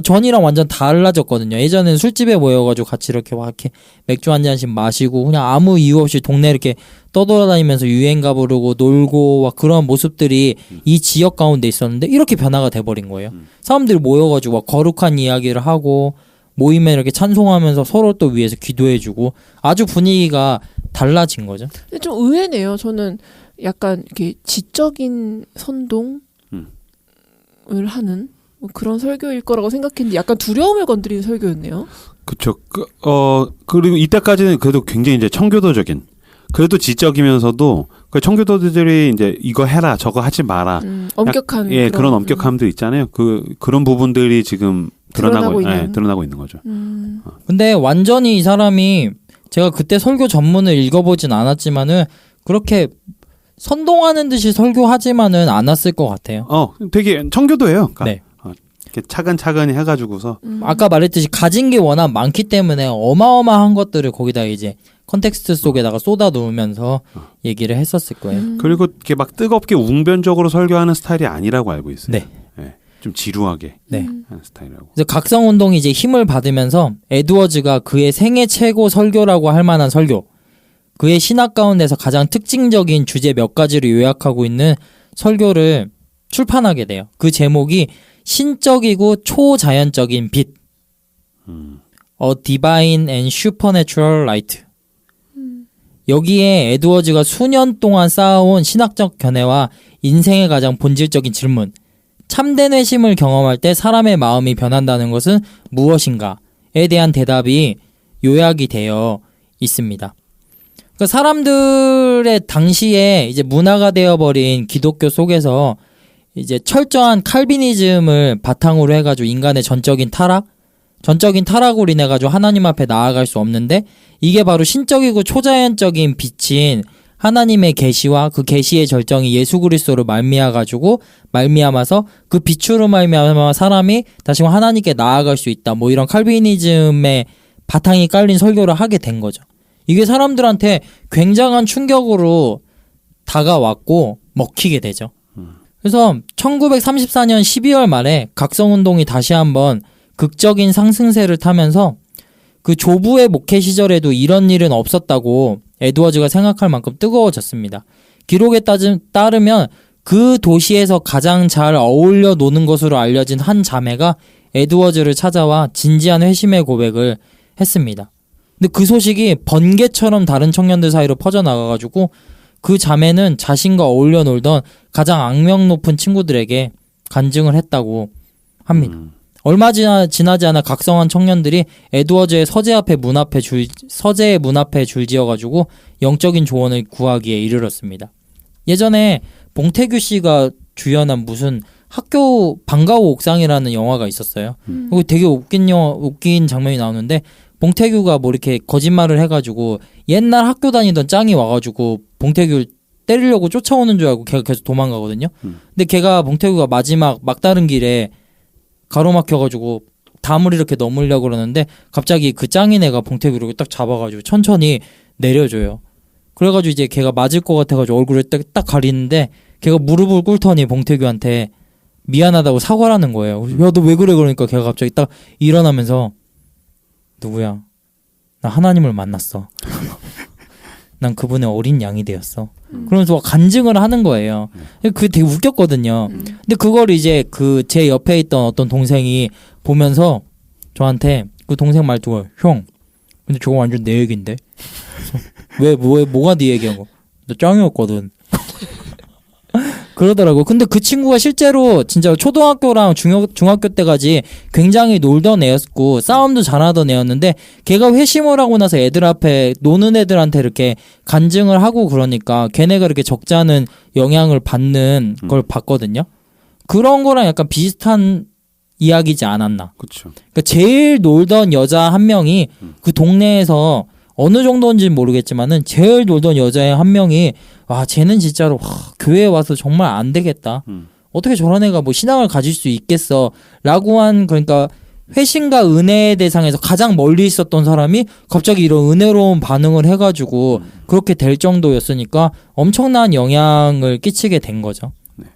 [SPEAKER 3] 전이랑 완전 달라졌거든요. 예전에는 술집에 모여가지고 같이 이렇게 막 이렇게 맥주 한 잔씩 마시고 그냥 아무 이유 없이 동네 이렇게 떠돌아다니면서 유행가 부르고 놀고 막 그런 모습들이 이 지역 가운데 있었는데 이렇게 변화가 돼버린 거예요. 사람들이 모여가지고 막 거룩한 이야기를 하고 모임에 이렇게 찬송하면서 서로 또 위해서 기도해주고 아주 분위기가 달라진 거죠.
[SPEAKER 4] 근데 좀 의외네요. 저는 약간 이렇게 지적인 선동을 하는 뭐 그런 설교일 거라고 생각했는데 약간 두려움을 건드리는 설교였네요.
[SPEAKER 2] 그쵸. 그리고 이때까지는 그래도 굉장히 이제 청교도적인, 그래도 지적이면서도 그 청교도들이 이제 이거 해라, 저거 하지 마라.
[SPEAKER 4] 엄격한.
[SPEAKER 2] 그런 엄격함도 있잖아요. 그런 부분들이 지금 드러나고 있는 거죠.
[SPEAKER 3] 근데 완전히 이 사람이 제가 그때 설교 전문을 읽어보진 않았지만은 그렇게 선동하는 듯이 설교하지만은 않았을 것 같아요.
[SPEAKER 2] 되게 청교도예요. 그러니까.
[SPEAKER 3] 네.
[SPEAKER 2] 이렇게 차근차근히 해가지고서
[SPEAKER 3] 아까 말했듯이 가진 게 워낙 많기 때문에 어마어마한 것들을 거기다 이제 컨텍스트 속에다가 쏟아 놓으면서 얘기를 했었을 거예요.
[SPEAKER 2] 그리고 이렇게 막 뜨겁게 웅변적으로 설교하는 스타일이 아니라고 알고 있어요.
[SPEAKER 3] 네.
[SPEAKER 2] 좀 지루하게
[SPEAKER 3] 네.
[SPEAKER 2] 하는 스타일이라고.
[SPEAKER 3] 그래서 각성운동이 이제 힘을 받으면서 에드워즈가 그의 생애 최고 설교라고 할 만한 설교, 그의 신학 가운데서 가장 특징적인 주제 몇 가지를 요약하고 있는 설교를 출판하게 돼요. 그 제목이 신적이고 초자연적인 빛, A Divine and Supernatural Light. 여기에 에드워즈가 수년 동안 쌓아온 신학적 견해와 인생의 가장 본질적인 질문, 참된 회심을 경험할 때 사람의 마음이 변한다는 것은 무엇인가에 대한 대답이 요약이 되어 있습니다. 그러니까 사람들의 당시에 이제 문화가 되어버린 기독교 속에서 이제 철저한 칼비니즘을 바탕으로 해가지고 인간의 전적인 타락으로 인해가지고 하나님 앞에 나아갈 수 없는데, 이게 바로 신적이고 초자연적인 빛인 하나님의 계시와 그 계시의 절정이 예수 그리스도로 말미암아서 그 빛으로 말미암아 사람이 다시 하나님께 나아갈 수 있다. 뭐 이런 칼비니즘의 바탕이 깔린 설교를 하게 된 거죠. 이게 사람들한테 굉장한 충격으로 다가왔고 먹히게 되죠. 그래서 1934년 12월 말에 각성운동이 다시 한번 극적인 상승세를 타면서 그 조부의 목회 시절에도 이런 일은 없었다고 에드워즈가 생각할 만큼 뜨거워졌습니다. 기록에 따르면 그 도시에서 가장 잘 어울려 노는 것으로 알려진 한 자매가 에드워즈를 찾아와 진지한 회심의 고백을 했습니다. 근데 그 소식이 번개처럼 다른 청년들 사이로 퍼져나가가지고 그 자매는 자신과 어울려 놀던 가장 악명 높은 친구들에게 간증을 했다고 합니다. 얼마 지나지 않아 각성한 청년들이 에드워즈의 서재의 문 앞에 줄지어가지고 영적인 조언을 구하기에 이르렀습니다. 예전에 봉태규 씨가 주연한 무슨 학교 방과후 옥상이라는 영화가 있었어요. 그리고 되게 웃긴 장면이 나오는데, 봉태규가 뭐 이렇게 거짓말을 해가지고 옛날 학교 다니던 짱이 와가지고 봉태규를 때리려고 쫓아오는 줄 알고 걔가 계속 도망가거든요. 근데 봉태규가 마지막 막다른 길에 가로막혀가지고 담을 이렇게 넘으려고 그러는데 갑자기 그 짱인 애가 봉태규를 딱 잡아가지고 천천히 내려줘요. 그래가지고 이제 걔가 맞을 것 같아가지고 얼굴을 딱 가리는데 걔가 무릎을 꿇더니 봉태규한테 미안하다고 사과를 하는 거예요. 야, 너 왜 그래? 그러니까 걔가 갑자기 딱 일어나면서 누구야? 나 하나님을 만났어. 난 그분의 어린 양이 되었어. 그러면서 간증을 하는 거예요. 그게 되게 웃겼거든요. 근데 그걸 이제 제 옆에 있던 어떤 동생이 보면서 저한테 그 동생 말투가, 형, 근데 저거 완전 내 얘기인데? 뭐가 네 얘기한 거? 나 짱이었거든. 그러더라고. 근데 그 친구가 실제로 진짜 초등학교랑 중학교 때까지 굉장히 놀던 애였고 싸움도 잘하던 애였는데, 걔가 회심을 하고 나서 노는 애들한테 이렇게 간증을 하고 그러니까 걔네가 이렇게 적지 않은 영향을 받는 걸 봤거든요. 그런 거랑 약간 비슷한 이야기지 않았나.
[SPEAKER 2] 그렇죠.
[SPEAKER 3] 그러니까 제일 놀던 여자 한 명이 그 동네에서 어느 정도인지 모르겠지만은 제일 놀던 여자의 한 명이 와 쟤는 진짜로 교회에 와서 정말 안 되겠다. 어떻게 저런 애가 뭐 신앙을 가질 수 있겠어라고 한 그러니까 회심과 은혜의 대상에서 가장 멀리 있었던 사람이 갑자기 이런 은혜로운 반응을 해가지고 그렇게 될 정도였으니까 엄청난 영향을 끼치게 된 거죠.
[SPEAKER 2] 네.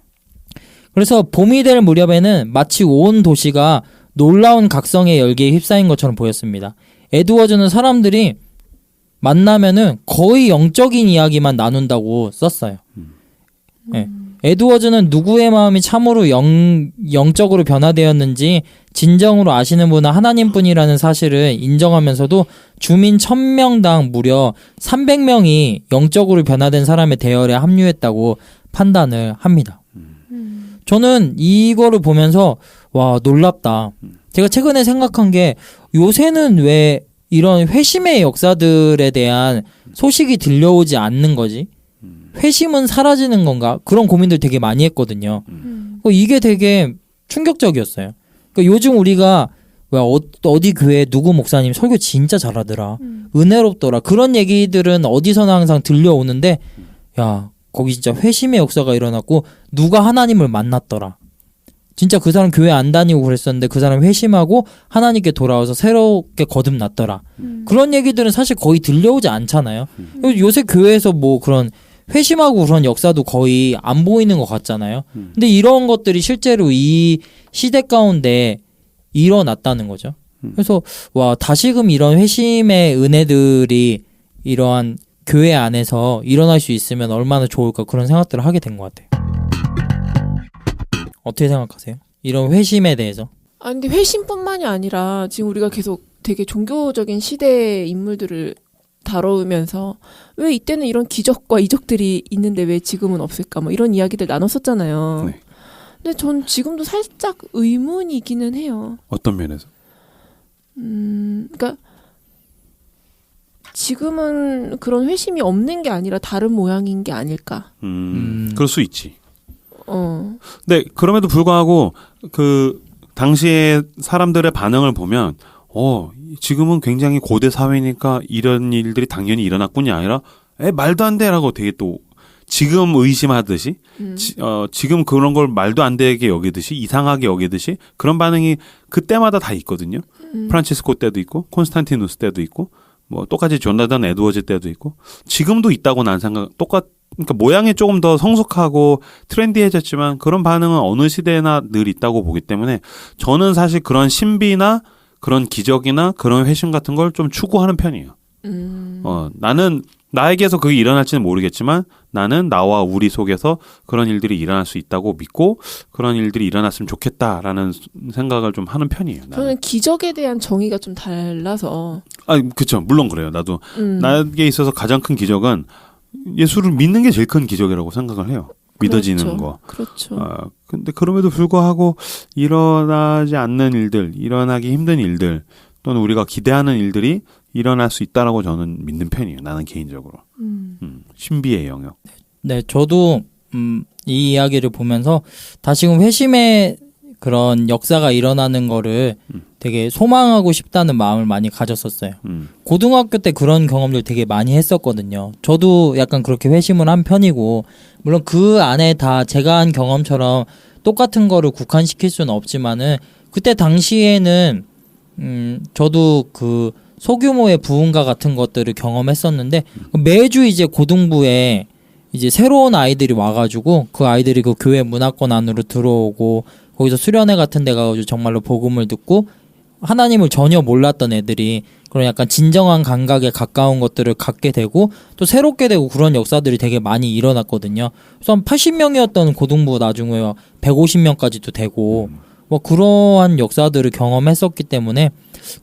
[SPEAKER 3] 그래서 봄이 될 무렵에는 마치 온 도시가 놀라운 각성의 열기에 휩싸인 것처럼 보였습니다. 에드워즈는 사람들이 만나면은 거의 영적인 이야기만 나눈다고 썼어요. 네. 에드워즈는 누구의 마음이 참으로 영적으로 변화되었는지 진정으로 아시는 분은 하나님뿐이라는 사실을 인정하면서도 주민 1000명당 무려 300명이 영적으로 변화된 사람의 대열에 합류했다고 판단을 합니다. 저는 이거를 보면서 와 놀랍다. 제가 최근에 생각한 게 요새는 왜 이런 회심의 역사들에 대한 소식이 들려오지 않는 거지? 회심은 사라지는 건가? 그런 고민들 되게 많이 했거든요. 이게 되게 충격적이었어요. 그러니까 요즘 우리가 왜 어디 교회 누구 목사님 설교 진짜 잘하더라. 은혜롭더라. 그런 얘기들은 어디서나 항상 들려오는데 야 거기 진짜 회심의 역사가 일어났고 누가 하나님을 만났더라. 진짜 그 사람 교회 안 다니고 그랬었는데 그 사람 회심하고 하나님께 돌아와서 새롭게 거듭났더라. 그런 얘기들은 사실 거의 들려오지 않잖아요. 요새 교회에서 뭐 그런 회심하고 그런 역사도 거의 안 보이는 것 같잖아요. 근데 이런 것들이 실제로 이 시대 가운데 일어났다는 거죠. 그래서 와 다시금 이런 회심의 은혜들이 이러한 교회 안에서 일어날 수 있으면 얼마나 좋을까 그런 생각들을 하게 된 것 같아요. 어떻게 생각하세요? 이런 회심에 대해서?
[SPEAKER 4] 아 근데 회심뿐만이 아니라 지금 우리가 계속 되게 종교적인 시대의 인물들을 다루면서 왜 이때는 이런 기적과 이적들이 있는데 왜 지금은 없을까 뭐 이런 이야기들 나눴었잖아요.
[SPEAKER 2] 네.
[SPEAKER 4] 근데 전 지금도 살짝 의문이기는 해요.
[SPEAKER 2] 어떤 면에서?
[SPEAKER 4] 그러니까 지금은 그런 회심이 없는 게 아니라 다른 모양인 게 아닐까.
[SPEAKER 2] 그럴 수 있지.
[SPEAKER 4] 어.
[SPEAKER 2] 근데 그럼에도 불구하고 그 당시에 사람들의 반응을 보면 지금은 굉장히 고대 사회니까 이런 일들이 당연히 일어났군이 아니라 말도 안 돼라고 되게 또 지금 의심하듯이 지금 그런 걸 말도 안 되게 여기듯이 이상하게 여기듯이 그런 반응이 그때마다 다 있거든요. 프란치스코 때도 있고 콘스탄티누스 때도 있고 뭐 똑같이 조나단 에드워즈 때도 있고 지금도 있다고 난 생각 그러니까 모양이 조금 더 성숙하고 트렌디해졌지만 그런 반응은 어느 시대나 늘 있다고 보기 때문에 저는 사실 그런 신비나 그런 기적이나 그런 회심 같은 걸 좀 추구하는 편이에요. 나는 나에게서 그게 일어날지는 모르겠지만 나는 나와 우리 속에서 그런 일들이 일어날 수 있다고 믿고 그런 일들이 일어났으면 좋겠다라는 생각을 좀 하는 편이에요. 나는.
[SPEAKER 4] 저는 기적에 대한 정의가 좀 달라서.
[SPEAKER 2] 그렇죠. 물론 그래요. 나도 나에게 있어서 가장 큰 기적은 예수를 믿는 게 제일 큰 기적이라고 생각을 해요. 믿어지는
[SPEAKER 4] 그렇죠.
[SPEAKER 2] 거.
[SPEAKER 4] 그렇죠.
[SPEAKER 2] 근데 그럼에도 불구하고 일어나지 않는 일들, 일어나기 힘든 일들, 또는 우리가 기대하는 일들이 일어날 수 있다라고 저는 믿는 편이에요. 나는 개인적으로. 신비의 영역.
[SPEAKER 3] 네, 저도 이 이야기를 보면서 다시금 회심의 그런 역사가 일어나는 거를 되게 소망하고 싶다는 마음을 많이 가졌었어요. 고등학교 때 그런 경험들 되게 많이 했었거든요. 저도 약간 그렇게 회심을 한 편이고 물론 그 안에 다 제가 한 경험처럼 똑같은 거를 국한시킬 수는 없지만은 그때 당시에는 저도 그 소규모의 부흥가 같은 것들을 경험했었는데 매주 이제 고등부에 이제 새로운 아이들이 와가지고 그 아이들이 그 교회 문화권 안으로 들어오고 거기서 수련회 같은 데 가가지고 정말로 복음을 듣고 하나님을 전혀 몰랐던 애들이 그런 약간 진정한 감각에 가까운 것들을 갖게 되고 또 새롭게 되고 그런 역사들이 되게 많이 일어났거든요. 그래서 한 80명이었던 고등부 나중에 150명까지도 되고 뭐 그러한 역사들을 경험했었기 때문에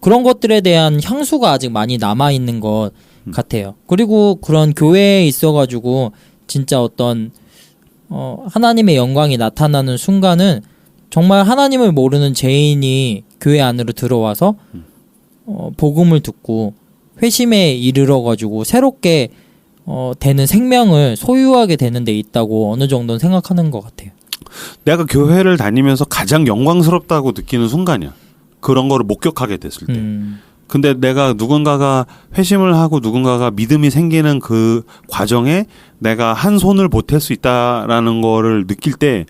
[SPEAKER 3] 그런 것들에 대한 향수가 아직 많이 남아있는 것 같아요. 그리고 그런 교회에 있어가지고 진짜 어떤 하나님의 영광이 나타나는 순간은 정말 하나님을 모르는 죄인이 교회 안으로 들어와서 복음을 듣고 회심에 이르러가지고 새롭게 되는 생명을 소유하게 되는 데 있다고 어느 정도는 생각하는 것 같아요.
[SPEAKER 2] 내가 교회를 다니면서 가장 영광스럽다고 느끼는 순간이야. 그런 거를 목격하게 됐을 때. 근데 내가 누군가가 회심을 하고 누군가가 믿음이 생기는 그 과정에 내가 한 손을 보탤 수 있다라는 거를 느낄 때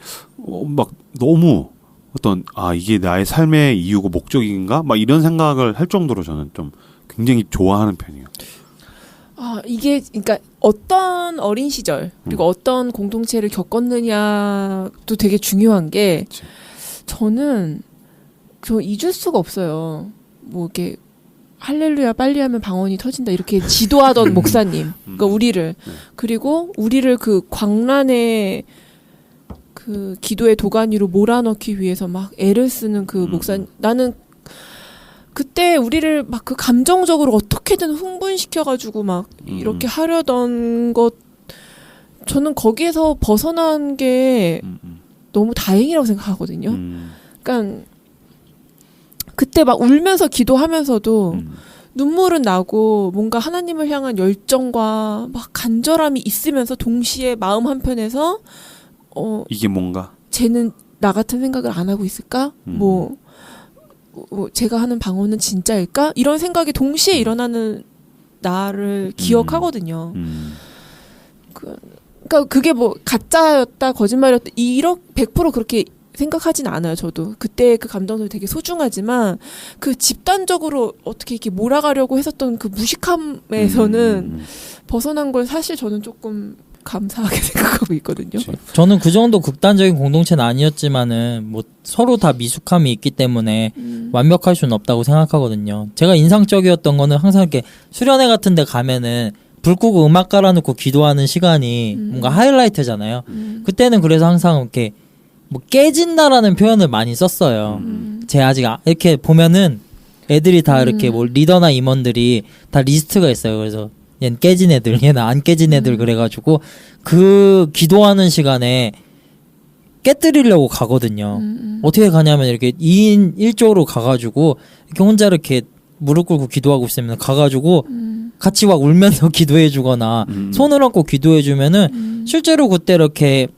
[SPEAKER 2] 막 너무 어떤 이게 나의 삶의 이유고 목적인가? 막 이런 생각을 할 정도로 저는 좀 굉장히 좋아하는 편이에요.
[SPEAKER 4] 이게 그러니까 어떤 어린 시절 그리고 어떤 공동체를 겪었느냐도 되게 중요한 게
[SPEAKER 2] 그치.
[SPEAKER 4] 저는 저 잊을 수가 없어요. 뭐 이렇게 할렐루야 빨리 하면 방언이 터진다 이렇게 지도하던 목사님, 그러니까 우리를 그리고 우리를 그 광란의 그 기도의 도가니로 몰아넣기 위해서 막 애를 쓰는 그 목사님. 나는 그때 우리를 막 그 감정적으로 어떻게든 흥분시켜가지고 막 이렇게 하려던 것, 저는 거기에서 벗어난 게 너무 다행이라고 생각하거든요. 그러니까 그때 막 울면서 기도하면서도 눈물은 나고 뭔가 하나님을 향한 열정과 막 간절함이 있으면서 동시에 마음 한편에서
[SPEAKER 2] 이게 뭔가?
[SPEAKER 4] 쟤는 나 같은 생각을 안 하고 있을까? 뭐 제가 하는 방언은 진짜일까? 이런 생각이 동시에 일어나는 나를 기억하거든요. 그러니까 그게 뭐 가짜였다, 거짓말이었다, 100% 그렇게 생각하진 않아요. 저도 그때 그 감정들이 되게 소중하지만 그 집단적으로 어떻게 이렇게 몰아가려고 했었던 그 무식함에서는 벗어난 걸 사실 저는 조금 감사하게 생각하고 있거든요.
[SPEAKER 3] 저는 그 정도 극단적인 공동체는 아니었지만은 뭐 서로 다 미숙함이 있기 때문에 완벽할 수는 없다고 생각하거든요. 제가 인상적이었던 거는 항상 이렇게 수련회 같은 데 가면은 불 끄고 음악 깔아놓고 기도하는 시간이 뭔가 하이라이트잖아요. 그때는 그래서 항상 이렇게 뭐 깨진다라는 표현을 많이 썼어요. 제가 아직 이렇게 보면은 애들이 다 이렇게 뭐 리더나 임원들이 다 리스트가 있어요. 그래서 얘는 깨진 애들, 얘는 안 깨진 애들 그래가지고 그 기도하는 시간에 깨뜨리려고 가거든요. 어떻게 가냐면 이렇게 2인 1조로 가가지고 이렇게 혼자 이렇게 무릎 꿇고 기도하고 있으면 가가지고 같이 막 울면서 기도해주거나 손을 얹고 기도해주면은 실제로 그때 이렇게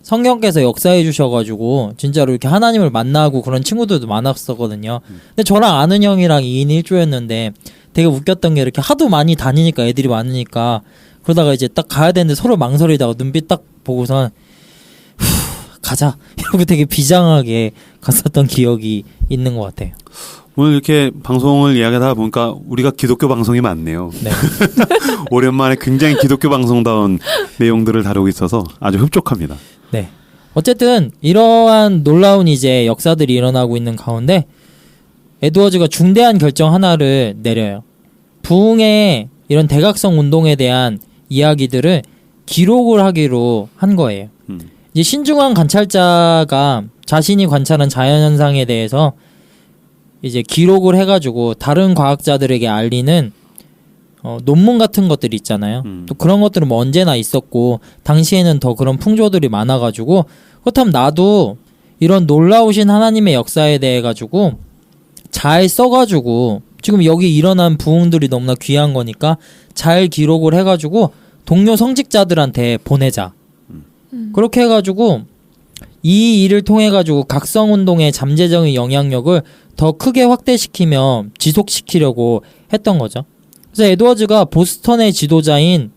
[SPEAKER 3] 성령께서 역사해 주셔가지고 진짜로 이렇게 하나님을 만나고 그런 친구들도 많았었거든요. 근데 저랑 아는 형이랑 2인 1조였는데 되게 웃겼던 게 이렇게 하도 많이 다니니까 애들이 많으니까 그러다가 이제 딱 가야 되는데 서로 망설이다가 눈빛 딱 보고선 가자 이러고 되게 비장하게 갔었던 기억이 있는 것 같아요.
[SPEAKER 2] 오늘 이렇게 방송을 이야기하다 보니까 우리가 기독교 방송이 많네요.
[SPEAKER 3] 네.
[SPEAKER 2] 오랜만에 굉장히 기독교 방송다운 내용들을 다루고 있어서 아주 흡족합니다.
[SPEAKER 3] 네. 어쨌든 이러한 놀라운 이제 역사들이 일어나고 있는 가운데 에드워즈가 중대한 결정 하나를 내려요. 부흥의 이런 대각성 운동에 대한 이야기들을 기록을 하기로 한 거예요. 이제 신중한 관찰자가 자신이 관찰한 자연현상에 대해서 이제 기록을 해가지고 다른 과학자들에게 알리는 논문 같은 것들이 있잖아요. 또 그런 것들은 뭐 언제나 있었고 당시에는 더 그런 풍조들이 많아가지고 그렇다면 나도 이런 놀라우신 하나님의 역사에 대해 가지고 잘 써가지고 지금 여기 일어난 부흥들이 너무나 귀한 거니까 잘 기록을 해가지고 동료 성직자들한테 보내자. 그렇게 해가지고 이 일을 통해 가지고 각성운동의 잠재적인 영향력을 더 크게 확대시키며 지속시키려고 했던 거죠. 그래서 에드워즈가 보스턴의 지도자적인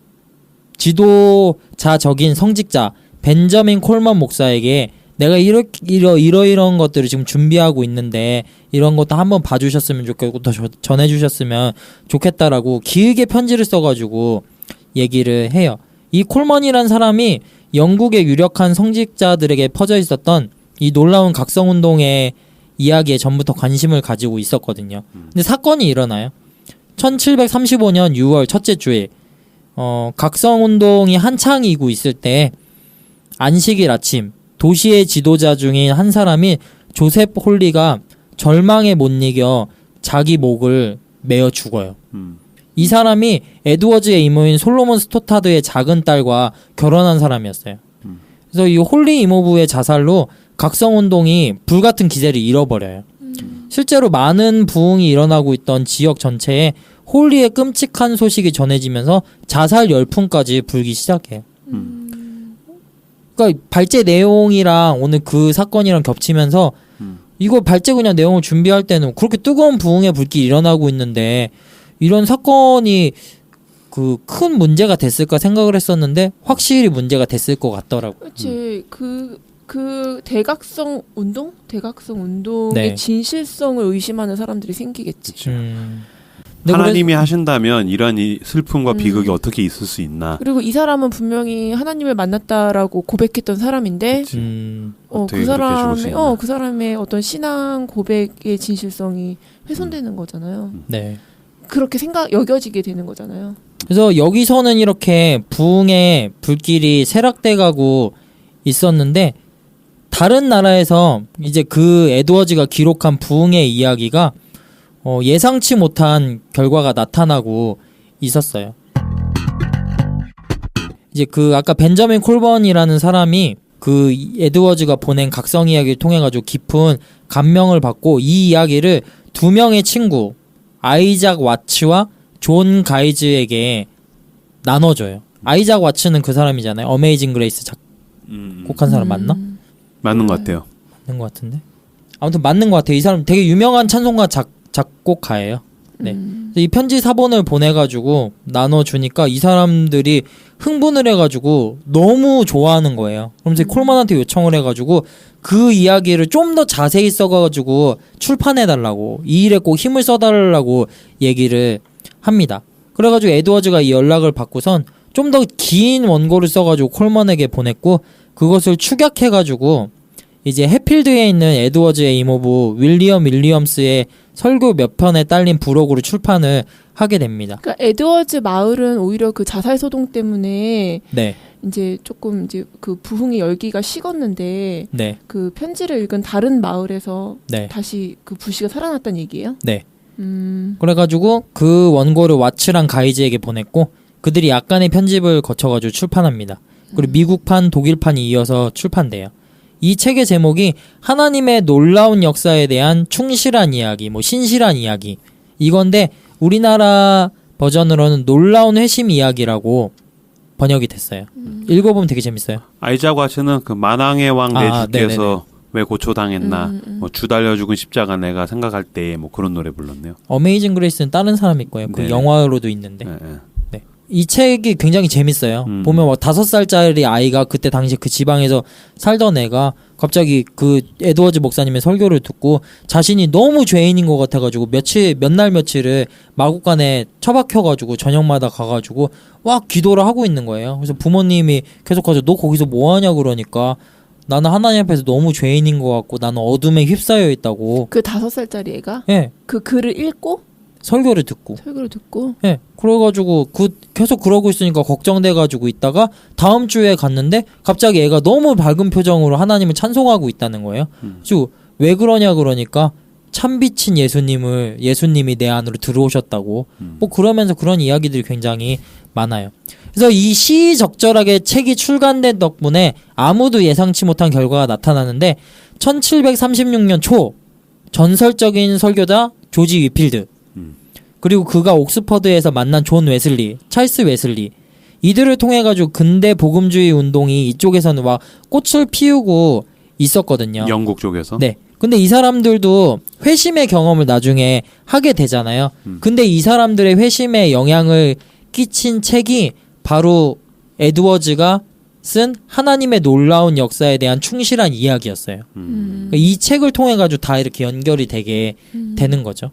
[SPEAKER 3] 성직자 벤저민 콜먼 목사에게 내가 이러이러한 것들을 지금 준비하고 있는데 이런 것도 한번 봐주셨으면 좋겠고 더 전해주셨으면 좋겠다라고 길게 편지를 써가지고 얘기를 해요. 이 콜먼이란 사람이 영국의 유력한 성직자들에게 퍼져 있었던 이 놀라운 각성운동의 이야기에 전부터 관심을 가지고 있었거든요. 근데 사건이 일어나요. 1735년 6월 첫째 주일 각성운동이 한창이고 있을 때 안식일 아침 도시의 지도자 중인 한 사람인 조셉 홀리가 절망에 못 이겨 자기 목을 메어 죽어요. 이 사람이 에드워즈의 이모인 솔로몬 스토타드의 작은 딸과 결혼한 사람이었어요. 그래서 이 홀리 이모부의 자살로 각성운동이 불같은 기세를 잃어버려요. 실제로 많은 부흥이 일어나고 있던 지역 전체에 홀리의 끔찍한 소식이 전해지면서 자살 열풍까지 불기 시작해요. 그러니까 발제 내용이랑 오늘 그 사건이랑 겹치면서 이거 발제 그냥 내용을 준비할 때는 그렇게 뜨거운 부흥의 불길이 일어나고 있는데 이런 사건이 그 큰 문제가 됐을까 생각을 했었는데 확실히 문제가 됐을 것 같더라고.
[SPEAKER 4] 그렇지. 그 대각성 운동의
[SPEAKER 3] 네.
[SPEAKER 4] 진실성을 의심하는 사람들이 생기겠지.
[SPEAKER 3] 근데
[SPEAKER 2] 하나님이 하신다면 이런 이 슬픔과 비극이
[SPEAKER 4] 음.
[SPEAKER 2] 어떻게 있을 수 있나?
[SPEAKER 4] 그리고 이 사람은 분명히 하나님을 만났다라고 고백했던 사람인데,
[SPEAKER 2] 어떻게 그렇게 죽을 수 있나?
[SPEAKER 4] 그 사람의 어떤 신앙 고백의 진실성이 훼손되는 거잖아요.
[SPEAKER 3] 네.
[SPEAKER 4] 그렇게 여겨지게 되는 거잖아요.
[SPEAKER 3] 그래서 여기서는 이렇게 부흥의 불길이 쇠락돼가고 있었는데 다른 나라에서 이제 그 에드워즈가 기록한 부흥의 이야기가 예상치 못한 결과가 나타나고 있었어요. 이제 그 아까 벤저민 콜번이라는 사람이 그 에드워즈가 보낸 각성 이야기를 통해 가지고 깊은 감명을 받고 이 이야기를 두 명의 친구 아이작 와츠와 존 가이즈에게 나눠줘요. 아이작 와츠는 그 사람이잖아요. 어메이징 그레이스 작곡한 사람 맞나?
[SPEAKER 2] 맞는 것 같아요.
[SPEAKER 3] 맞는 것 같은데. 아무튼 맞는 것 같아요. 이 사람 되게 유명한 찬송가 작곡가예요. 네. 이 편지 사본을 보내가지고 나눠주니까 이 사람들이 흥분을 해가지고 너무 좋아하는 거예요. 그러면서 콜만한테 요청을 해가지고 그 이야기를 좀 더 자세히 써가지고 출판해달라고 이 일에 꼭 힘을 써달라고 얘기를 합니다. 그래가지고 에드워즈가 이 연락을 받고선 좀 더 긴 원고를 써가지고 콜만에게 보냈고 그것을 축약해가지고 이제 해필드에 있는 에드워즈의 이모부 윌리엄 윌리엄스의 설교 몇 편에 딸린 부록으로 출판을 하게 됩니다.
[SPEAKER 4] 그러니까 에드워즈 마을은 오히려 그 자살 소동 때문에
[SPEAKER 3] 네,
[SPEAKER 4] 이제 조금 이제 그 부흥의 열기가 식었는데
[SPEAKER 3] 네,
[SPEAKER 4] 그 편지를 읽은 다른 마을에서
[SPEAKER 3] 네,
[SPEAKER 4] 다시 그 불씨가 살아났다는 얘기예요?
[SPEAKER 3] 네. 그래가지고 그 원고를 와츠랑 가이즈에게 보냈고 그들이 약간의 편집을 거쳐가지고 출판합니다. 그리고 미국판, 독일판이 이어서 출판돼요. 이 책의 제목이 하나님의 놀라운 역사에 대한 충실한 이야기, 뭐 신실한 이야기 이건데 우리나라 버전으로는 놀라운 회심 이야기라고 번역이 됐어요. 읽어보면 되게 재밌어요.
[SPEAKER 2] 아이작 와츠는 그 만왕의 왕 내
[SPEAKER 3] 아,
[SPEAKER 2] 주께서 왜 고초당했나, 뭐 주 달려 죽은 십자가 내가 생각할 때 뭐 그런 노래 불렀네요.
[SPEAKER 3] 어메이징 그레이스는 다른 사람일 거예요. 그
[SPEAKER 2] 네네.
[SPEAKER 3] 영화로도 있는데.
[SPEAKER 2] 네, 네.
[SPEAKER 3] 네. 이 책이 굉장히 재밌어요. 보면 막 5살짜리 아이가 그때 당시 그 지방에서 살던 애가 갑자기 그 에드워즈 목사님의 설교를 듣고 자신이 너무 죄인인 것 같아가지고 몇 날 며칠을 마구간에 처박혀가지고 저녁마다 가가지고 와 기도를 하고 있는 거예요. 그래서 부모님이 계속 가서 너 거기서 뭐하냐 그러니까 나는 하나님 앞에서 너무 죄인인 것 같고 나는 어둠에 휩싸여 있다고.
[SPEAKER 4] 그 5살짜리 애가
[SPEAKER 3] 예.
[SPEAKER 4] 그 글을 읽고
[SPEAKER 3] 설교를 듣고. 예. 그래가지고 계속 그러고 있으니까 걱정돼가지고 있다가 다음 주에 갔는데 갑자기 애가 너무 밝은 표정으로 하나님을 찬송하고 있다는 거예요. 그래서 왜 그러냐 그러니까 참빛인 예수님이 내 안으로 들어오셨다고. 뭐 그러면서 그런 이야기들이 굉장히 많아요. 그래서 이 시의적절하게 책이 출간된 덕분에 아무도 예상치 못한 결과가 나타나는데 1736년 초 전설적인 설교자 조지 위필드 그리고 그가 옥스퍼드에서 만난 존 웨슬리, 찰스 웨슬리 이들을 통해 가지고 근대 복음주의 운동이 이쪽에서는 막 꽃을 피우고 있었거든요.
[SPEAKER 2] 영국 쪽에서.
[SPEAKER 3] 네. 근데 이 사람들도 회심의 경험을 나중에 하게 되잖아요. 근데 이 사람들의 회심에 영향을 끼친 책이 바로 에드워즈가 쓴 하나님의 놀라운 역사에 대한 충실한 이야기였어요. 그러니까 이 책을 통해 가지고 다 이렇게 연결이 되게 되는 거죠.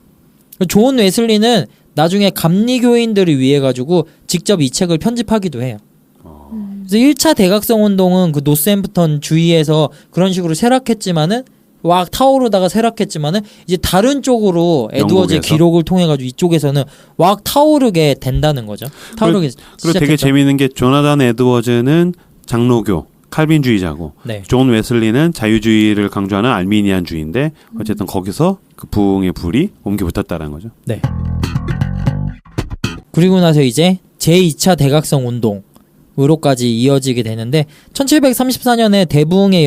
[SPEAKER 3] 존 웨슬리는 나중에 감리교인들을 위해 가지고 직접 이 책을 편집하기도 해요. 그래서 1차 대각성 운동은 그 노스햄프턴 주위에서 그런 식으로 쇠락했지만은 막 타오르다가 쇠락했지만은 이제 다른 쪽으로 에드워즈의
[SPEAKER 2] 영국에서?
[SPEAKER 3] 기록을 통해 가지고 이쪽에서는 막 타오르게 된다는 거죠. 타오르게
[SPEAKER 2] 그리고 되게
[SPEAKER 3] 시작했죠.
[SPEAKER 2] 재미있는 게 조나단 에드워즈는 장로교 칼빈주의자고
[SPEAKER 3] 네.
[SPEAKER 2] 존 웨슬리는 자유주의를 강조하는 알미니안주의인데 어쨌든 거기서 그 부흥의 불이 옮겨 붙었다는 거죠.
[SPEAKER 3] 네. 그리고 나서 이제 제2차 대각성 운동으로까지 이어지게 되는데 1734년에 대부흥의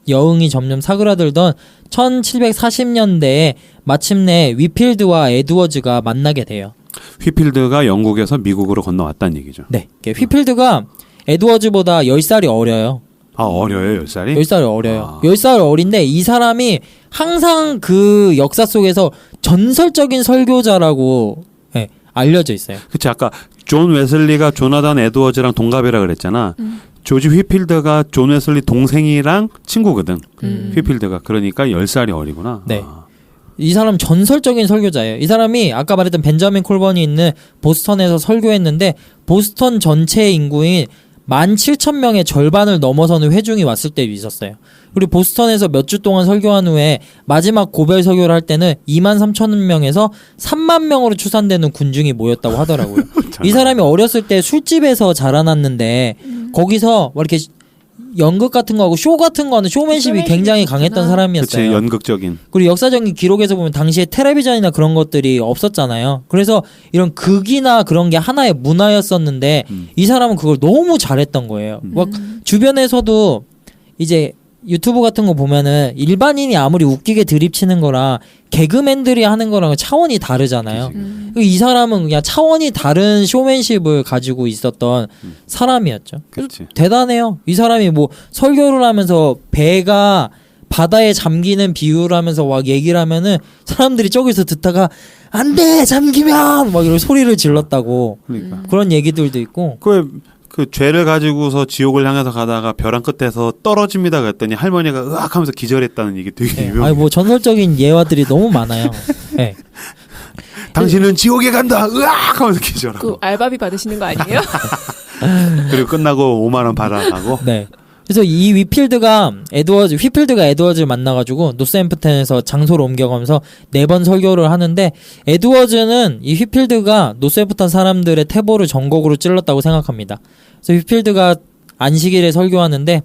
[SPEAKER 3] 여흥이 점점 사그라들던 1740년대에 마침내 위필드와 에드워즈가 만나게 돼요.
[SPEAKER 2] 휘필드가 영국에서 미국으로 건너왔다는 얘기죠.
[SPEAKER 3] 네. 휘필드가 에드워즈보다 10살이 어려요.
[SPEAKER 2] 아 어려요 10살이?
[SPEAKER 3] 10살 어려요.
[SPEAKER 2] 아.
[SPEAKER 3] 10살 어린데 이 사람이 항상 그 역사 속에서 전설적인 설교자라고 예, 알려져 있어요.
[SPEAKER 2] 그치 아까 존 웨슬리가 조나단 에드워즈랑 동갑이라 그랬잖아. 조지 휘필드가 존 웨슬리 동생이랑 친구거든. 휘필드가 그러니까 10살이 어리구나.
[SPEAKER 3] 네.
[SPEAKER 2] 아.
[SPEAKER 3] 이 사람 전설적인 설교자예요. 이 사람이 아까 말했던 벤자민 콜번이 있는 보스턴에서 설교했는데 보스턴 전체 인구인 17,000명의 절반을 넘어서는 회중이 왔을 때 있었어요. 그리고 보스턴에서 몇 주 동안 설교한 후에 마지막 고별 설교를 할 때는 23,000명에서 30,000명으로 추산되는 군중이 모였다고 하더라고요. 이 사람이 어렸을 때 술집에서 자라났는데 거기서 뭐 이렇게 연극 같은 거 하고 쇼 같은 거 하는 쇼맨십이 굉장히 강했던 사람이었어요.
[SPEAKER 2] 그치 연극적인.
[SPEAKER 3] 그리고 역사적인 기록에서 보면 당시에 텔레비전이나 그런 것들이 없었잖아요. 그래서 이런 극이나 그런 게 하나의 문화였었는데 이 사람은 그걸 너무 잘했던 거예요. 막 주변에서도 이제 유튜브 같은 거 보면은 일반인이 아무리 웃기게 드립치는 거랑 개그맨들이 하는 거랑 차원이 다르잖아요. 이 사람은 그냥 차원이 다른 쇼맨십을 가지고 있었던 사람이었죠.
[SPEAKER 2] 그치.
[SPEAKER 3] 대단해요. 이 사람이 뭐 설교를 하면서 배가 바다에 잠기는 비유를 하면서 막 얘기를 하면은 사람들이 저기서 듣다가 안 돼 잠기면 막 이런 소리를 질렀다고
[SPEAKER 2] 그러니까.
[SPEAKER 3] 그런 얘기들도 있고
[SPEAKER 2] 그 죄를 가지고서 지옥을 향해서 가다가 벼랑 끝에서 떨어집니다 그랬더니 할머니가 으악 하면서 기절했다는 얘기 되게
[SPEAKER 3] 네.
[SPEAKER 2] 유명해요.
[SPEAKER 3] 아니 뭐 전설적인 예화들이 너무 많아요. 네.
[SPEAKER 2] 당신은 지옥에 간다 으악 하면서 기절하고
[SPEAKER 4] 그 알바비 받으시는 거 아니에요?
[SPEAKER 2] 그리고 끝나고 5만 원 받아가고
[SPEAKER 3] 네. 그래서 이 휘필드가 에드워즈를 만나가지고 노스햄프턴에서 장소를 옮겨가면서 4번 설교를 하는데 에드워즈는 이 휘필드가 노스햄프턴 사람들의 태보를 전곡으로 찔렀다고 생각합니다. 그래서 휘필드가 안식일에 설교하는데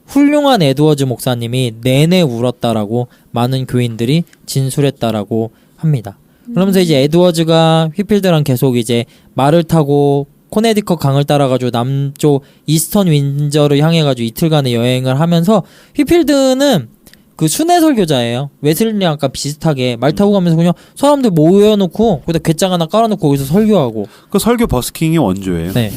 [SPEAKER 3] 훌륭한 에드워즈 목사님이 내내 울었다라고 많은 교인들이 진술했다라고 합니다. 그러면서 이제 에드워즈가 휘필드랑 계속 이제 말을 타고 코네디컷 강을 따라가지고 남쪽 이스턴 윈저를 향해가지고 이틀간의 여행을 하면서 휘필드는 그 순회 설교자예요. 웨슬리랑 아까 비슷하게 말 타고 가면서 그냥 사람들 모여놓고 거기다 괴짝 하나 깔아놓고 거기서 설교하고.
[SPEAKER 2] 그 설교 버스킹이 원조예요.
[SPEAKER 3] 네.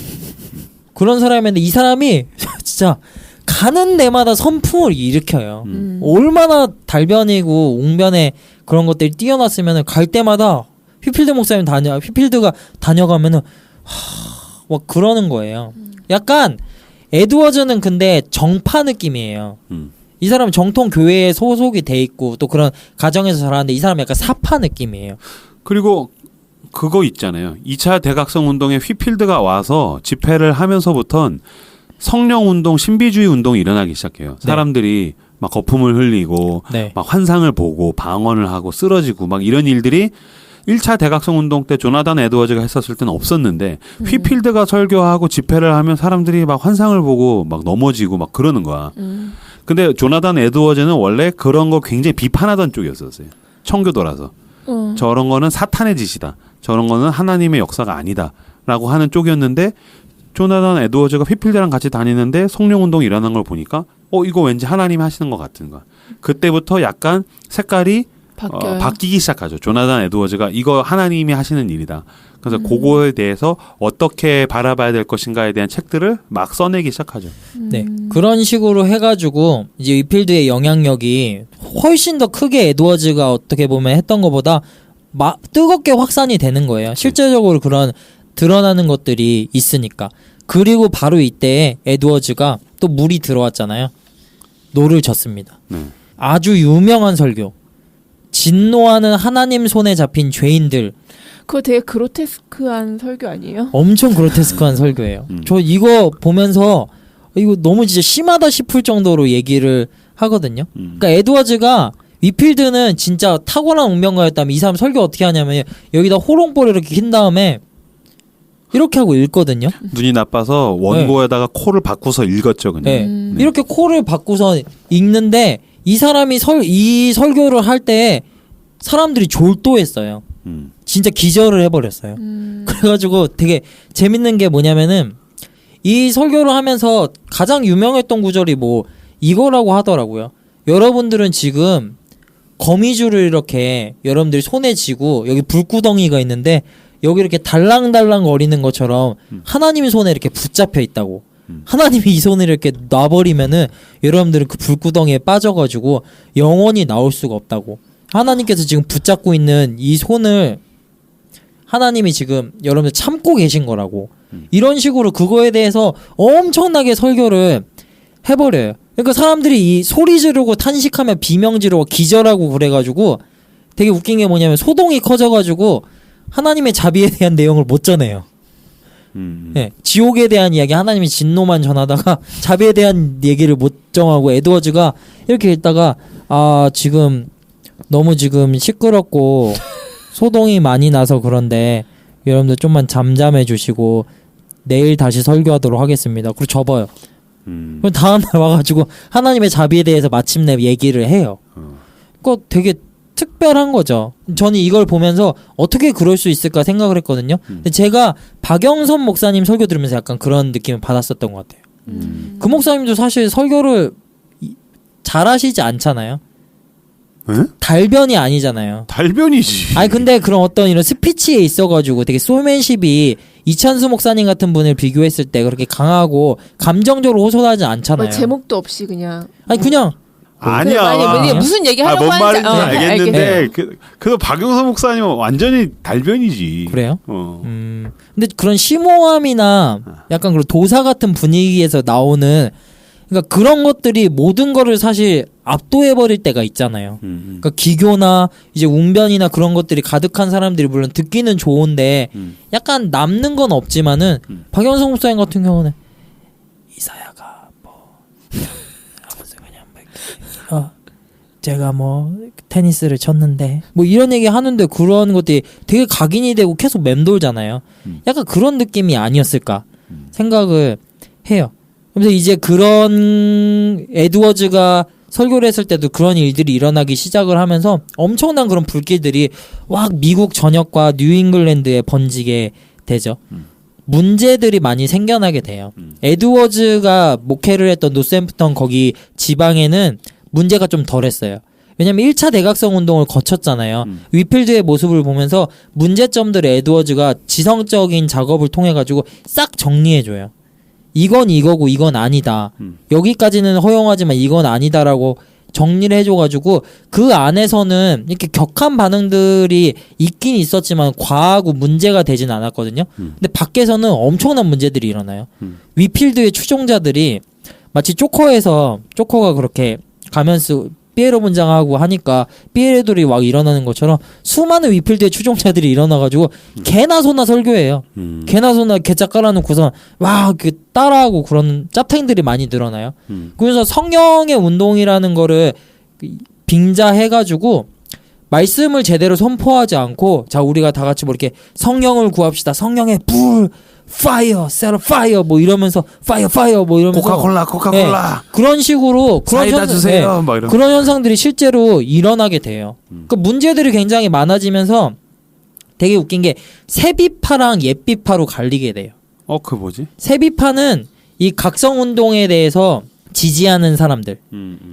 [SPEAKER 3] 그런 사람인데 이 사람이 진짜 가는 데마다 선풍을 일으켜요. 얼마나 달변이고 웅변에 그런 것들이 뛰어났으면 갈 때마다 휘필드가 다녀가면은 막 그러는 거예요. 약간 에드워즈는 근데 정파 느낌이에요. 이 사람은 정통 교회에 소속이 돼 있고 또 그런 가정에서 자라는데 이 사람은 약간 사파 느낌이에요.
[SPEAKER 2] 그리고 그거 있잖아요. 2차 대각성 운동에 휘필드가 와서 집회를 하면서부턴 성령 운동, 신비주의 운동이 일어나기 시작해요.
[SPEAKER 3] 네.
[SPEAKER 2] 사람들이 막 거품을 흘리고
[SPEAKER 3] 네.
[SPEAKER 2] 막 환상을 보고 방언을 하고 쓰러지고 막 이런 일들이 1차 대각성 운동 때 조나단 에드워즈가 했었을 때는 없었는데 휘필드가 설교하고 집회를 하면 사람들이 막 환상을 보고 막 넘어지고 막 그러는 거야. 근데 조나단 에드워즈는 원래 그런 거 굉장히 비판하던 쪽이었었어요. 청교도라서. 저런 거는 사탄의 짓이다. 저런 거는 하나님의 역사가 아니다. 라고 하는 쪽이었는데 조나단 에드워즈가 휘필드랑 같이 다니는데 성령 운동이 일어난 걸 보니까 이거 왠지 하나님이 하시는 것 같은 거야. 그때부터 약간 색깔이 바뀌기 시작하죠. 조나단 에드워즈가 이거 하나님이 하시는 일이다. 그래서 그거에 대해서 어떻게 바라봐야 될 것인가에 대한 책들을 막 써내기 시작하죠.
[SPEAKER 3] 네. 그런 식으로 해가지고 이제 휘필드의 영향력이 훨씬 더 크게 에드워즈가 어떻게 보면 했던 것보다 뜨겁게 확산이 되는 거예요. 실제적으로 그런 드러나는 것들이 있으니까. 그리고 바로 이때 에드워즈가 또 물이 들어왔잖아요. 노를 졌습니다. 아주 유명한 설교. 진노하는 하나님 손에 잡힌 죄인들.
[SPEAKER 4] 그거 되게 그로테스크한 설교 아니에요?
[SPEAKER 3] 엄청 그로테스크한 설교예요. 저 이거 보면서 이거 너무 진짜 심하다 싶을 정도로 얘기를 하거든요. 그러니까 에드워즈가 휘필드는 진짜 탁월한 운명가였다면 이 사람 설교 어떻게 하냐면 여기다 호롱불을 이렇게 킨 다음에 이렇게 하고 읽거든요.
[SPEAKER 2] 눈이 나빠서 원고에다가 코를 바꾸서 읽었죠. 그냥.
[SPEAKER 3] 네. 이렇게 코를 바꾸서 읽는데 이 사람이 이 설교를 할 때 사람들이 졸도했어요. 진짜 기절을 해버렸어요. 그래가지고 되게 재밌는 게 뭐냐면은 이 설교를 하면서 가장 유명했던 구절이 뭐 이거라고 하더라고요. 여러분들은 지금 거미줄을 이렇게 여러분들이 손에 쥐고 여기 불구덩이가 있는데 여기 이렇게 달랑달랑 거리는 것처럼 하나님의 손에 이렇게 붙잡혀 있다고. 하나님이 이 손을 이렇게 놔버리면은 여러분들은 그 불구덩이에 빠져가지고 영원히 나올 수가 없다고. 하나님께서 지금 붙잡고 있는 이 손을 하나님이 지금 여러분들 참고 계신 거라고. 이런 식으로 그거에 대해서 엄청나게 설교를 해버려요. 그러니까 사람들이 이 소리 지르고 탄식하며 비명 지르고 기절하고 그래가지고 되게 웃긴 게 뭐냐면 소동이 커져가지고 하나님의 자비에 대한 내용을 못 전해요. 네, 지옥에 대한 이야기 하나님이 진노만 전하다가 자비에 대한 얘기를 못 정하고 에드워즈가 이렇게 읽다가 아 지금 너무 지금 시끄럽고 소동이 많이 나서 그런데 여러분들 좀만 잠잠해 주시고 내일 다시 설교하도록 하겠습니다. 그리고 접어요. 그럼 다음날 와가지고 하나님의 자비에 대해서 마침내 얘기를 해요. 그거 되게 특별한 거죠. 저는 이걸 보면서 어떻게 그럴 수 있을까 생각을 했거든요. 근데 제가 박영선 목사님 설교 들으면서 약간 그런 느낌을 받았었던 것 같아요. 그 목사님도 사실 설교를 잘하시지 않잖아요.
[SPEAKER 2] 에?
[SPEAKER 3] 달변이 아니잖아요.
[SPEAKER 2] 달변이지.
[SPEAKER 3] 아니 근데 그런 어떤 이런 스피치에 있어가지고 되게 소맨십이 이찬수 목사님 같은 분을 비교했을 때 그렇게 강하고 감정적으로 호소하지 않잖아요.
[SPEAKER 4] 뭐 제목도 없이 그냥.
[SPEAKER 3] 아니 그냥
[SPEAKER 2] 아니야.
[SPEAKER 4] 그래, 아니, 무슨 얘기 하려고
[SPEAKER 2] 뭔 말인지
[SPEAKER 4] 하는지
[SPEAKER 2] 알겠는데 그래도 박영선 목사님은 완전히 달변이지.
[SPEAKER 3] 그래요?
[SPEAKER 2] 어.
[SPEAKER 3] 근데 그런 심오함이나 약간 그런 도사 같은 분위기에서 나오는 그러니까 그런 것들이 모든 거를 사실 압도해버릴 때가 있잖아요. 그러니까 기교나 이제 웅변이나 그런 것들이 가득한 사람들이 물론 듣기는 좋은데 약간 남는 건 없지만은 박영선 목사님 같은 경우는 이사야가 뭐 하면서 그냥 뭐 제가 뭐 테니스를 쳤는데 뭐 이런 얘기 하는데 그런 것들이 되게 각인이 되고 계속 맴돌잖아요. 약간 그런 느낌이 아니었을까 생각을 해요. 그래서 이제 그런 에드워즈가 설교를 했을 때도 그런 일들이 일어나기 시작을 하면서 엄청난 그런 불길들이 막 미국 전역과 뉴잉글랜드에 번지게 되죠. 문제들이 많이 생겨나게 돼요. 에드워즈가 목회를 했던 노샘프턴 거기 지방에는 문제가 좀 덜했어요. 왜냐면 1차 대각성 운동을 거쳤잖아요. 위필드의 모습을 보면서 문제점들을 에드워즈가 지성적인 작업을 통해 가지고 싹 정리해줘요. 이건 이거고 이건 아니다. 여기까지는 허용하지만 이건 아니다라고 정리를 해줘가지고 그 안에서는 이렇게 격한 반응들이 있긴 있었지만 과하고 문제가 되진 않았거든요. 근데 밖에서는 엄청난 문제들이 일어나요. 위필드의 추종자들이 마치 조커가 그렇게 가면 쓰고 삐에로 분장하고 하니까 삐에로들이 막 일어나는 것처럼 수많은 위필드의 추종자들이 일어나가지고 개나 소나 설교해요. 개나 소나 개짝 깔아놓고서 막 그 따라하고 그런 짭탱들이 많이 늘어나요. 그래서 성령의 운동이라는 거를 빙자해가지고 말씀을 제대로 선포하지 않고 자 우리가 다 같이 뭐 이렇게 성령을 구합시다. 성령의 불 파이어, 셀 파이어 뭐 이러면서 파이어 뭐 이러면서
[SPEAKER 2] 코카콜라
[SPEAKER 3] 그런 식으로 그런
[SPEAKER 2] 사이다 주세요. 막 이런.
[SPEAKER 3] 그런 현상들이 실제로 일어나게 돼요. 그 문제들이 굉장히 많아지면서 되게 웃긴 게 세비파랑 옛비파로 갈리게 돼요.
[SPEAKER 2] 그 뭐지?
[SPEAKER 3] 세비파는 이 각성 운동에 대해서 지지하는 사람들,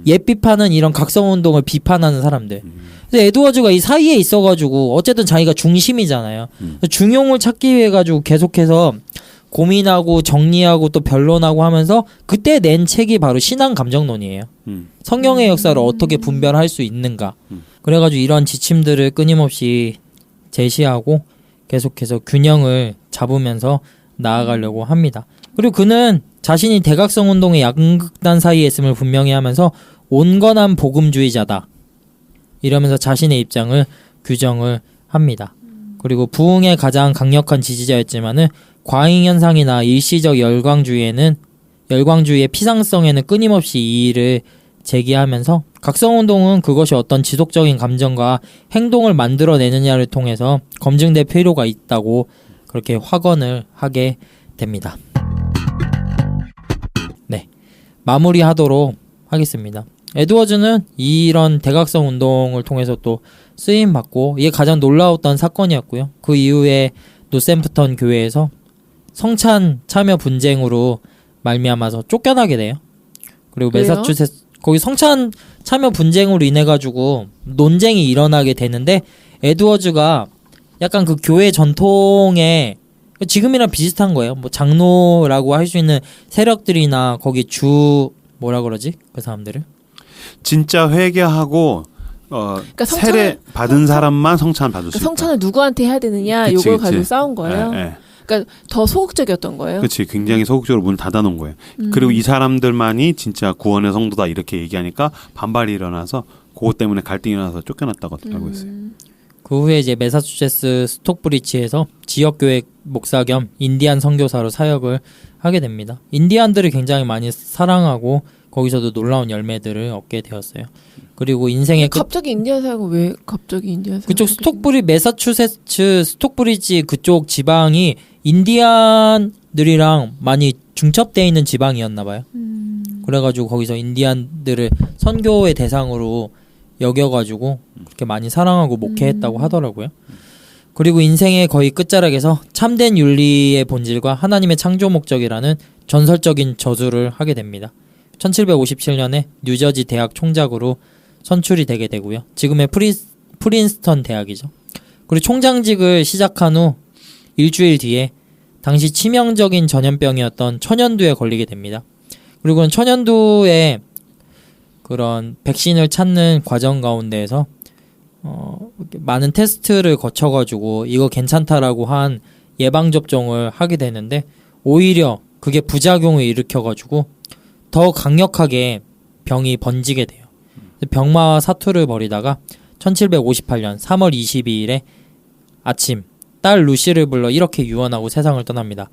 [SPEAKER 3] 옛비파는 이런 각성 운동을 비판하는 사람들. 그래서 에드워즈가 이 사이에 있어가지고 어쨌든 자기가 중심이잖아요. 중용을 찾기 위해 가지고 계속해서 고민하고 정리하고 또 변론하고 하면서 그때 낸 책이 바로 신앙 감정론이에요. 성경의 역사를 어떻게 분별할 수 있는가. 그래가지고 이런 지침들을 끊임없이 제시하고 계속해서 균형을 잡으면서 나아가려고 합니다. 그리고 그는 자신이 대각성 운동의 양극단 사이에 있음을 분명히 하면서 온건한 복음주의자다. 이러면서 자신의 입장을 규정을 합니다. 그리고 부흥의 가장 강력한 지지자였지만은 과잉 현상이나 일시적 열광주의의 피상성에는 끊임없이 이의를 제기하면서 각성운동은 그것이 어떤 지속적인 감정과 행동을 만들어내느냐를 통해서 검증될 필요가 있다고 그렇게 확언을 하게 됩니다. 네, 마무리하도록 하겠습니다. 에드워즈는 이런 대각성 운동을 통해서 또 쓰임받고 이게 가장 놀라웠던 사건이었고요. 그 이후에 노샘프턴 교회에서 성찬 참여 분쟁으로 말미암아서 쫓겨나게 돼요. 그리고 매사추세츠 거기 성찬 참여 분쟁으로 인해 가지고 논쟁이 일어나게 되는데 에드워즈가 약간 그 교회 전통에 지금이랑 비슷한 거예요. 뭐 장로라고 할 수 있는 세력들이나 거기 주 뭐라 그러지? 그 사람들을
[SPEAKER 2] 진짜 회개하고
[SPEAKER 4] 그러니까
[SPEAKER 2] 세례 받은 사람만 성찬 받을 수 있다.
[SPEAKER 4] 성찬을 누구한테 해야 되느냐
[SPEAKER 2] 그치,
[SPEAKER 4] 요걸
[SPEAKER 2] 그치.
[SPEAKER 4] 가지고 싸운 거예요.
[SPEAKER 2] 예.
[SPEAKER 4] 그러니까 더 소극적이었던 거예요.
[SPEAKER 2] 그렇지. 굉장히 소극적으로 문을 닫아놓은 거예요. 그리고 이 사람들만이 진짜 구원의 성도다 이렇게 얘기하니까 반발이 일어나서 그것 때문에 갈등이 일어나서 쫓겨났다고 알고 있어요.
[SPEAKER 3] 그 후에 이제 매사추세츠 스톡브리지에서 지역교회 목사 겸 인디안 선교사로 사역을 하게 됩니다. 인디안들을 굉장히 많이 사랑하고 거기서도 놀라운 열매들을 얻게 되었어요. 그리고 인생의
[SPEAKER 4] 갑자기 인디안 사역은 왜 갑자기 인디안 사역?
[SPEAKER 3] 그쪽 매사추세츠 스톡브리지 그쪽 지방이 인디안들이랑 많이 중첩되어 있는 지방이었나 봐요. 그래가지고 거기서 인디안들을 선교의 대상으로 여겨가지고 그렇게 많이 사랑하고 목회했다고 하더라고요. 그리고 인생의 거의 끝자락에서 참된 윤리의 본질과 하나님의 창조 목적이라는 전설적인 저주를 하게 됩니다. 1757년에 뉴저지 대학 총장으로 선출이 되게 되고요. 지금의 프린스턴 대학이죠. 그리고 총장직을 시작한 후 일주일 뒤에 당시 치명적인 전염병이었던 천연두에 걸리게 됩니다. 그리고 천연두에 그런 백신을 찾는 과정 가운데에서 많은 테스트를 거쳐가지고 이거 괜찮다라고 한 예방접종을 하게 되는데 오히려 그게 부작용을 일으켜가지고 더 강력하게 병이 번지게 돼요. 병마와 사투를 벌이다가 1758년 3월 22일에 아침 딸 루시를 불러 이렇게 유언하고 세상을 떠납니다.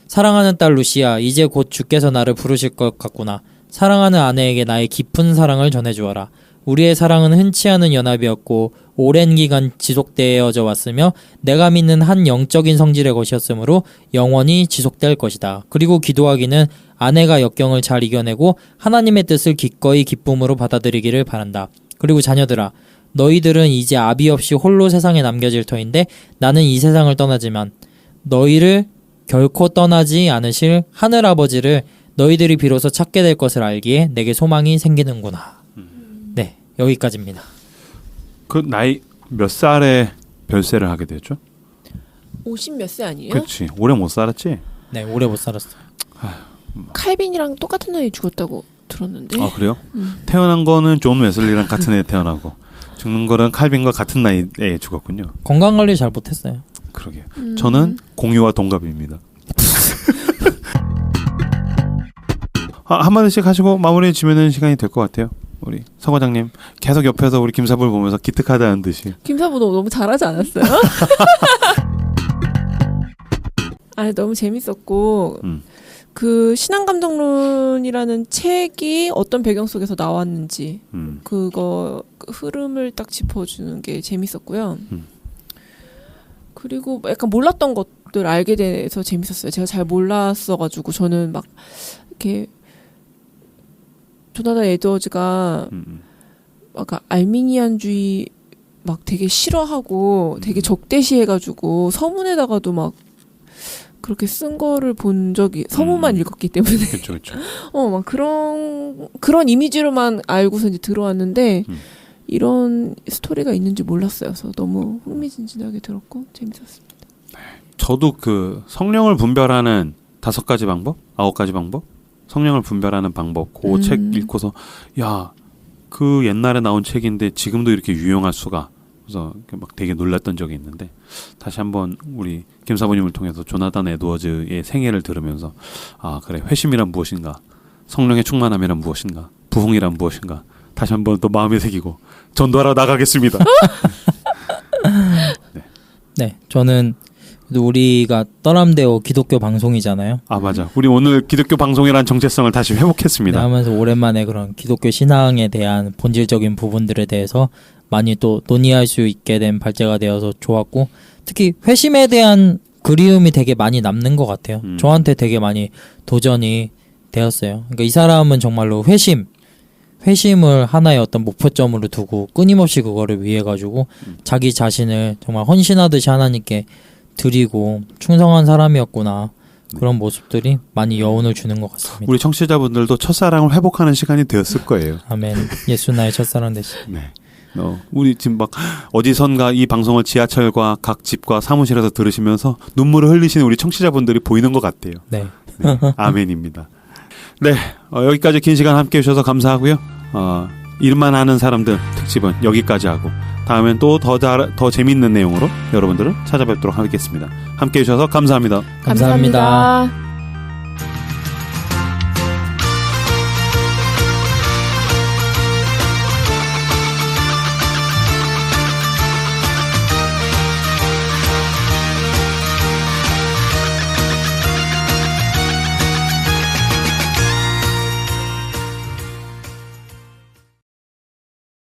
[SPEAKER 3] 사랑하는 딸 루시야, 이제 곧 주께서 나를 부르실 것 같구나. 사랑하는 아내에게 나의 깊은 사랑을 전해주어라. 우리의 사랑은 흔치 않은 연합이었고 오랜 기간 지속되어져 왔으며 내가 믿는 한 영적인 성질의 것이었으므로 영원히 지속될 것이다. 그리고 기도하기는 아내가 역경을 잘 이겨내고 하나님의 뜻을 기꺼이 기쁨으로 받아들이기를 바란다. 그리고 자녀들아, 너희들은 이제 아비 없이 홀로 세상에 남겨질 터인데 나는 이 세상을 떠나지만 너희를 결코 떠나지 않으실 하늘아버지를 너희들이 비로소 찾게 될 것을 알기에 내게 소망이 생기는구나. 네, 여기까지입니다.
[SPEAKER 2] 그 나이 몇 살에 별세를 하게 되죠?
[SPEAKER 4] 50 몇 세 아니에요?
[SPEAKER 2] 그렇지. 오래 못 살았지?
[SPEAKER 3] 네, 오래 못 살았어요.
[SPEAKER 4] 칼빈이랑 똑같은 나이에 죽었다고 들었는데.
[SPEAKER 2] 아 그래요? 태어난 거는 존 웨슬리랑 같은 해에 태어나고 죽는 거는 칼빈과 같은 나이에 죽었군요.
[SPEAKER 3] 건강관리 잘 못했어요.
[SPEAKER 2] 그러게요. 저는 공유와 동갑입니다. 한마디씩 하시고 마무리 지면은 시간이 될 것 같아요. 우리 서 과장님 계속 옆에서 우리 김사부를 보면서 기특하다는 듯이.
[SPEAKER 4] 김사부 너무 잘하지 않았어요? 아니 너무 재밌었고 그 신앙감정론이라는 책이 어떤 배경 속에서 나왔는지 그거 그 흐름을 딱 짚어주는 게 재밌었고요. 그리고 약간 몰랐던 것들 알게 돼서 재밌었어요. 제가 잘 몰랐어가지고 저는 막 이렇게 조나단 에드워즈가 막 알미니안주의 막 되게 싫어하고 되게 적대시해가지고 서문에다가도 막 그렇게 쓴 거를 본 적이 서문만 읽었기 때문에
[SPEAKER 2] 그렇죠.
[SPEAKER 4] 막 그런 이미지로만 알고서 이제 들어왔는데 이런 스토리가 있는지 몰랐어요. 그래서 너무 흥미진진하게 들었고 재밌었습니다.
[SPEAKER 2] 저도 그 성령을 분별하는 5가지 방법, 9가지 방법, 성령을 분별하는 방법, 그 책 읽고서 야, 그 옛날에 나온 책인데 지금도 이렇게 유용할 수가. 그래서 막 되게 놀랐던 적이 있는데 다시 한번 우리 김 사부님을 통해서 조나단 에드워즈의 생애를 들으면서 아 그래 회심이란 무엇인가, 성령의 충만함이란 무엇인가, 부흥이란 무엇인가 다시 한번 또 마음에 새기고 전도하러 나가겠습니다.
[SPEAKER 3] 네, 저는 우리가 떠남대오 기독교 방송이잖아요.
[SPEAKER 2] 아 맞아. 우리 오늘 기독교 방송이란 정체성을 다시 회복했습니다.
[SPEAKER 3] 네, 하면서 오랜만에 그런 기독교 신앙에 대한 본질적인 부분들에 대해서 많이 또 논의할 수 있게 된 발제가 되어서 좋았고 특히 회심에 대한 그리움이 되게 많이 남는 것 같아요. 저한테 되게 많이 도전이 되었어요. 그러니까 이 사람은 정말로 회심을 하나의 어떤 목표점으로 두고 끊임없이 그거를 위해 가지고 자기 자신을 정말 헌신하듯이 하나님께 드리고 충성한 사람이었구나. 그런 모습들이 많이 여운을 주는 것 같습니다.
[SPEAKER 2] 우리 청취자분들도 첫사랑을 회복하는 시간이 되었을 거예요.
[SPEAKER 3] 아멘. 예수 나의 첫사랑 되시.
[SPEAKER 2] 네. 우리 지금 막 어디선가 이 방송을 지하철과 각 집과 사무실에서 들으시면서 눈물을 흘리시는 우리 청취자분들이 보이는 것 같아요.
[SPEAKER 3] 네.
[SPEAKER 2] 네, 아멘입니다. 네, 여기까지 긴 시간 함께 해주셔서 감사하고요. 일만 하는 사람들 특집은 여기까지 하고 다음엔 또 더 재밌는 내용으로 여러분들을 찾아뵙도록 하겠습니다. 함께 해주셔서 감사합니다.
[SPEAKER 3] 감사합니다.